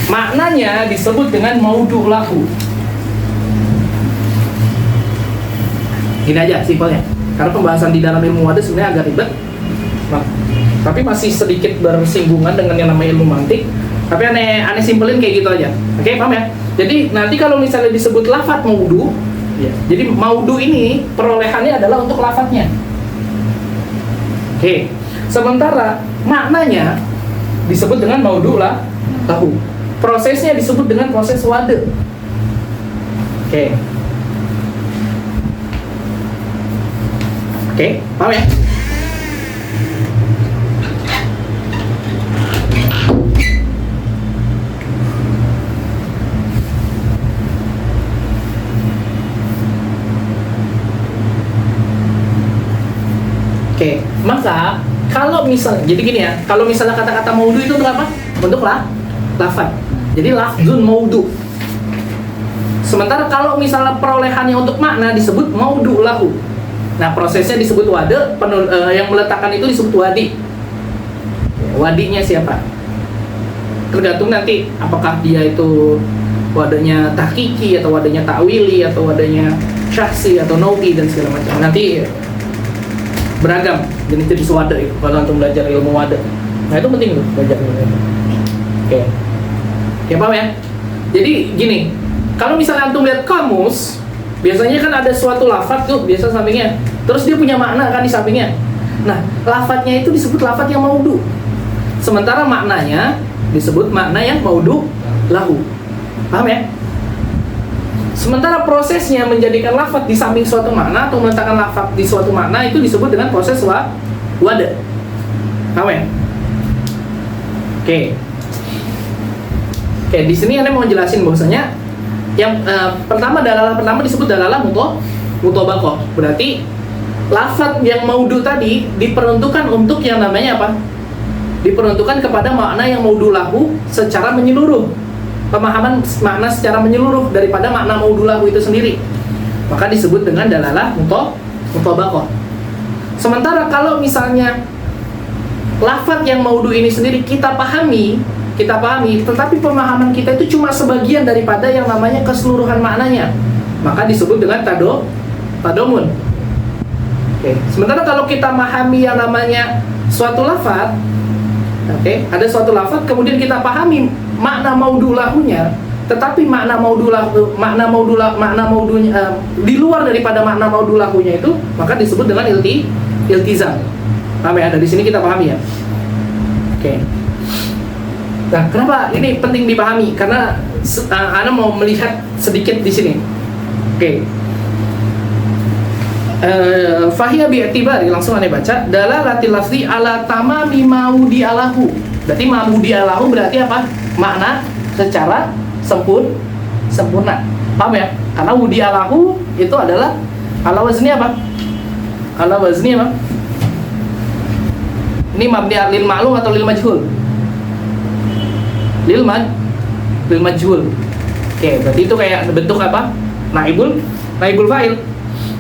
Maknanya disebut dengan maudu lahu. Gini aja simpelnya. Karena pembahasan di dalam ilmu wade sebenarnya agak ribet. Nah, tapi masih sedikit bersinggungan dengan yang namanya ilmu mantik. Tapi aneh simpelin kayak gitu aja. Oke, paham ya? Jadi nanti kalau misalnya disebut lafadz maudu, ya, jadi maudu ini perolehannya adalah untuk lafadznya. Oke. Sementara maknanya disebut dengan maudu lahu. Prosesnya disebut dengan proses wade. Oke. Oke, paham ya? Oke, maka kalau misalnya, jadi gini ya, kalau misalnya kata-kata maudu itu untuk apa? Untuk lafadz. Jadi lafzun maudu. Sementara kalau misalnya perolehannya untuk makna disebut maudu lahu. Nah, prosesnya disebut wade, yang meletakkan itu disebut wadi. Wadinya siapa? Tergantung nanti apakah dia itu wadanya tahqiqi atau wadanya ta'wili atau wadanya syahsi atau nawi dan segala macam. Nanti beragam jenis-jenis wade itu kalau untuk belajar ilmu wade. Nah, itu penting tuh belajar ilmu wade. Oke. Oke, paham ya? Jadi gini, kalau misalnya antum lihat kamus, biasanya kan ada suatu lafadz tuh biasa sampingnya. Terus dia punya makna kan di sampingnya. Nah, lafadznya itu disebut lafadz yang maudu. Sementara maknanya disebut makna yang maudu lahu. Paham ya? Sementara prosesnya menjadikan lafadz di samping suatu makna atau meletakkan lafadz di suatu makna itu disebut dengan proses wade. Paham ya? Oke. Oke, di sini Anda mau jelasin bahwasanya yang pertama disebut dalalah mutobaqah. Berarti lafadz yang maudu tadi diperuntukkan untuk yang namanya apa? Diperuntukkan kepada makna yang maudu lahu secara menyeluruh. Pemahaman makna secara menyeluruh daripada makna maudu lahu itu sendiri. Maka disebut dengan dalalah mutobaqah. Sementara kalau misalnya lafadz yang maudu ini sendiri kita pahami, tetapi pemahaman kita itu cuma sebagian daripada yang namanya keseluruhan maknanya, maka disebut dengan tadomun. Oke. Sementara kalau kita memahami yang namanya suatu lafadz, ada suatu lafadz kemudian kita pahami makna maudu lahunya, tetapi makna maudunya di luar daripada makna maudu lahunya itu, maka disebut dengan iltizam. Paham ya? Dari sini kita pahami ya. Oke. Nah, kenapa ini penting dipahami? Karena Anda mau melihat sedikit di sini. Oke. Fahiya bi'tibari, langsung Anda baca, dalalatil lafzi ala tamami maudi alahu. Berarti maudi alahu berarti apa? Makna secara sempurna. Paham ya? Karena wudi alahu itu adalah ala wazni apa? Ala wazni apa? Ini mabni lil ma'lum atau lil majhul? Lil majhul. Oke, berarti itu kayak bentuk apa? Naibul fa'il.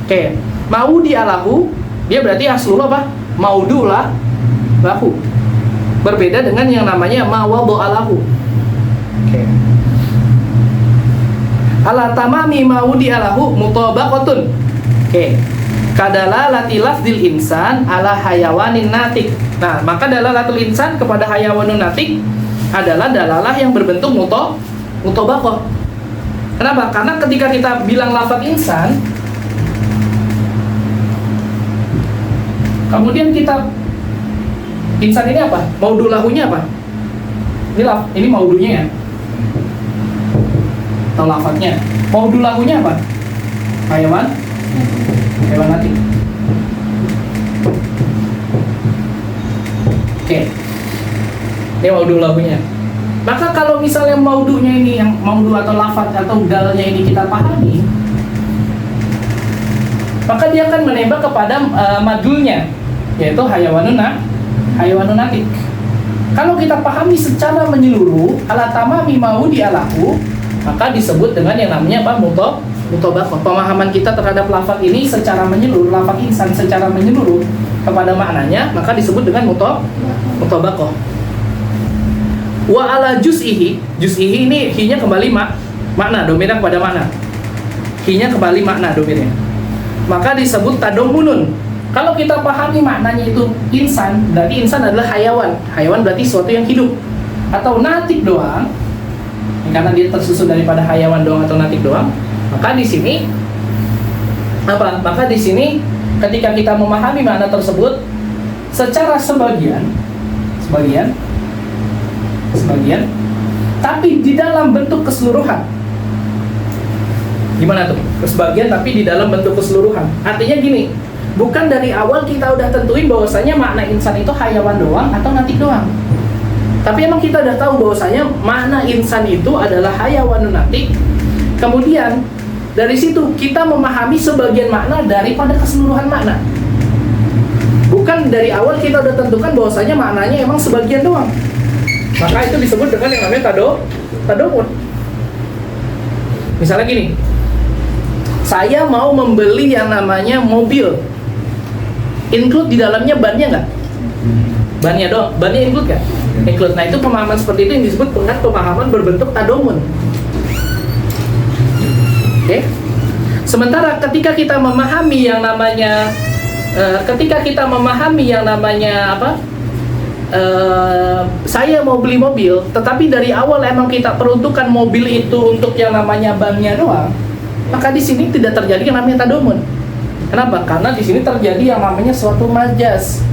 Oke, maudi alahu dia berarti aslul apa? Maudu lahu. Berbeda dengan yang namanya mawadu alahu. Oke. Ala tamami maudi alahu mutabaqatun. Oke. Kadalalatil lafzil insan ala hayawanin natik. Nah, maka dalalatul insan kepada hayawanun natik adalah dalalah yang berbentuk mutabaqah. Kenapa? Karena ketika kita bilang lafaz insan, kemudian kita insan ini apa? Maudu lahunya apa? Ini maudunya ya. Atau lafaznya. Maudu lahunya apa? Hayawan natik. Oke. Ini maudu lagunya. Maka kalau misalnya maudunya ini, yang maudu atau lafaz atau dalnya ini kita pahami, maka dia akan menembak kepada madulnya, yaitu hayawanun natik. Kalau kita pahami secara menyeluruh ala tamami maudi alahu, maka disebut dengan yang namanya apa? Mutobakoh. Pemahaman kita terhadap lafaz ini secara menyeluruh, lafaz insan secara menyeluruh kepada maknanya, maka disebut dengan mutobakoh. Wa ala juz'ihi ini hi-nya kembali makna, dominan pada makna. Hi-nya kembali makna dominnya. Maka disebut tadomunun. Kalau kita pahami maknanya itu insan, berarti insan adalah hayawan. Hayawan berarti sesuatu yang hidup. Atau natik doang, karena dia tersusun daripada hayawan doang atau natik doang. Maka di sini apa? Maka di sini ketika kita memahami makna tersebut secara sebagian, tapi di dalam bentuk keseluruhan. Gimana tuh? Sebagian tapi di dalam bentuk keseluruhan. Artinya gini, bukan dari awal kita udah tentuin bahwasanya makna insan itu hayawan doang atau natik doang. Tapi emang kita udah tahu bahwasanya makna insan itu adalah hayawan natik. Kemudian dari situ kita memahami sebagian makna daripada keseluruhan makna. Bukan dari awal kita udah tentukan bahwasanya maknanya emang sebagian doang. Maka itu disebut dengan yang namanya tadomun. Misalnya gini, saya mau membeli yang namanya mobil, include di dalamnya bannya nggak? Bannya doang, bannya include nggak? Include. Nah itu pemahaman seperti itu yang disebut dengan pemahaman berbentuk tadomun. Oke. Sementara ketika kita memahami yang namanya apa? Saya mau beli mobil, tetapi dari awal emang kita peruntukkan mobil itu untuk yang namanya bannya doang, maka di sini tidak terjadi yang namanya tadomun. Kenapa? Karena di sini terjadi yang namanya suatu majas,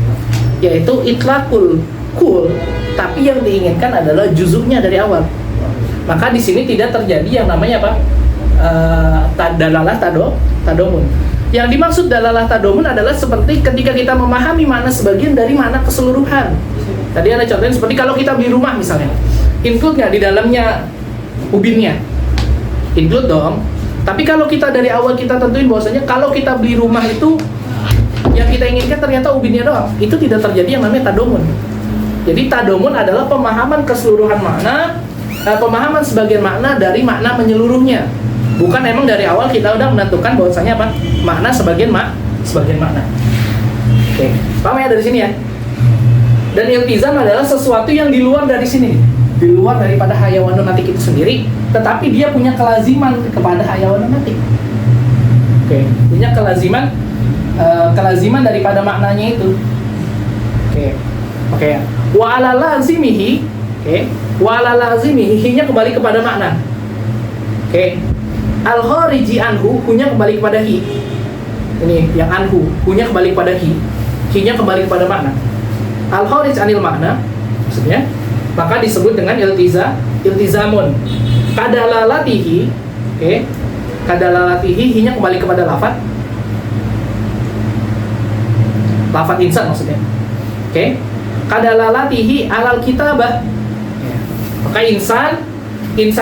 yaitu itlaqul kul, tapi yang diinginkan adalah juzuknya dari awal. Maka di sini tidak terjadi yang namanya apa? Dalalah tadomun. Yang dimaksud dalalah tadomun adalah seperti ketika kita memahami makna sebagian dari makna keseluruhan. Tadi ada contohnya seperti kalau kita beli rumah misalnya, include nggak di dalamnya ubinnya? Include dong. Tapi kalau kita dari awal kita tentuin bahwasanya kalau kita beli rumah itu yang kita inginkan ternyata ubinnya doang, itu tidak terjadi yang namanya tadomun. Jadi tadomun adalah pemahaman keseluruhan makna, pemahaman sebagian makna dari makna menyeluruhnya. Bukan emang dari awal kita udah menentukan bahwasanya apa? Makna sebagian makna. Oke, paham ya dari sini ya? Dan iltizam adalah sesuatu yang di luar dari sini, di luar daripada hayawanun natik itu sendiri, tetapi dia punya kelaziman kepada hayawanun natik. Oke, punya kelaziman daripada maknanya itu. Oke. Wa ala lazimihi, wa ala lazimihi, nya kembali kepada makna. Al-khariji anhu, nya kembali kepada hi. Ini yang anhu, nya kembali kepada hi. Hi-nya kembali kepada makna. Al-kharij anil makna, maksudnya, maka disebut dengan iltizamun. Kadalalatihi, kadalalatihi, hi-nya kembali kepada lafaz insan maksudnya. Kadalalatihi alal kitabah. Maka insan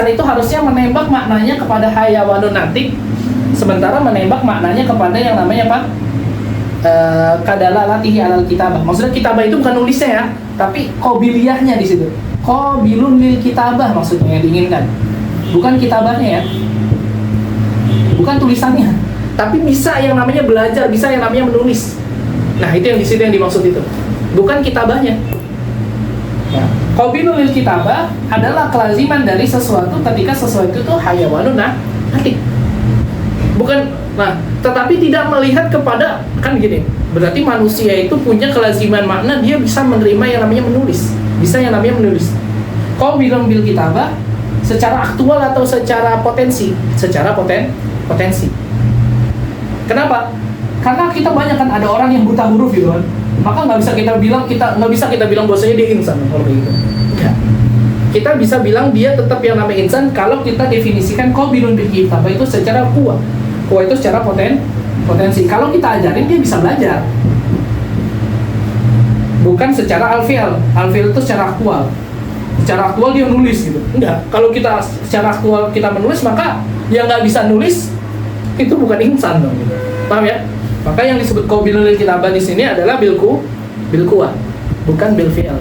itu harusnya menembak maknanya kepada hayawanun natik, sementara menembak maknanya kepada yang namanya apa? Kadalalatihi alal kitabah. Maksudnya kitabah itu bukan nulisnya ya, tapi qobiliyahnya di situ. Qobilun lil kitabah maksudnya yang diinginkan. Bukan kitabahnya ya. Bukan tulisannya, tapi bisa yang namanya belajar, bisa yang namanya menulis. Nah, itu yang di situ yang dimaksud itu. Bukan kitabahnya. Ya. Qobilun lil kitabah adalah kelaziman dari sesuatu ketika sesuatu itu hayawanun natik. Bukan. Nah, tetapi tidak melihat kepada, kan gini, berarti manusia itu punya kelaziman makna, dia bisa menerima yang namanya menulis, bisa yang namanya menulis. Kau bilang bil kitabah secara aktual atau secara potensi? Secara potensi. Kenapa? Karena kita banyak kan ada orang yang buta huruf gitu kan, maka nggak bisa kita bilang bahwasanya dia insan kalau begitu. Ya. Kita bisa bilang dia tetap yang namanya insan kalau kita definisikan kau bilang bil kitabah itu secara kuat. Itu secara potensi. Kalau kita ajarin dia bisa belajar. bukan secara alfial. Alfial itu secara aktual. Secara aktual dia nulis gitu. Enggak. Kalau kita secara aktual kita menulis, maka yang nggak bisa nulis itu bukan insan dong. Gitu. Paham ya? Maka yang disebut qabilul kitabah di sini adalah bil quwwah, bukan bil fi'al.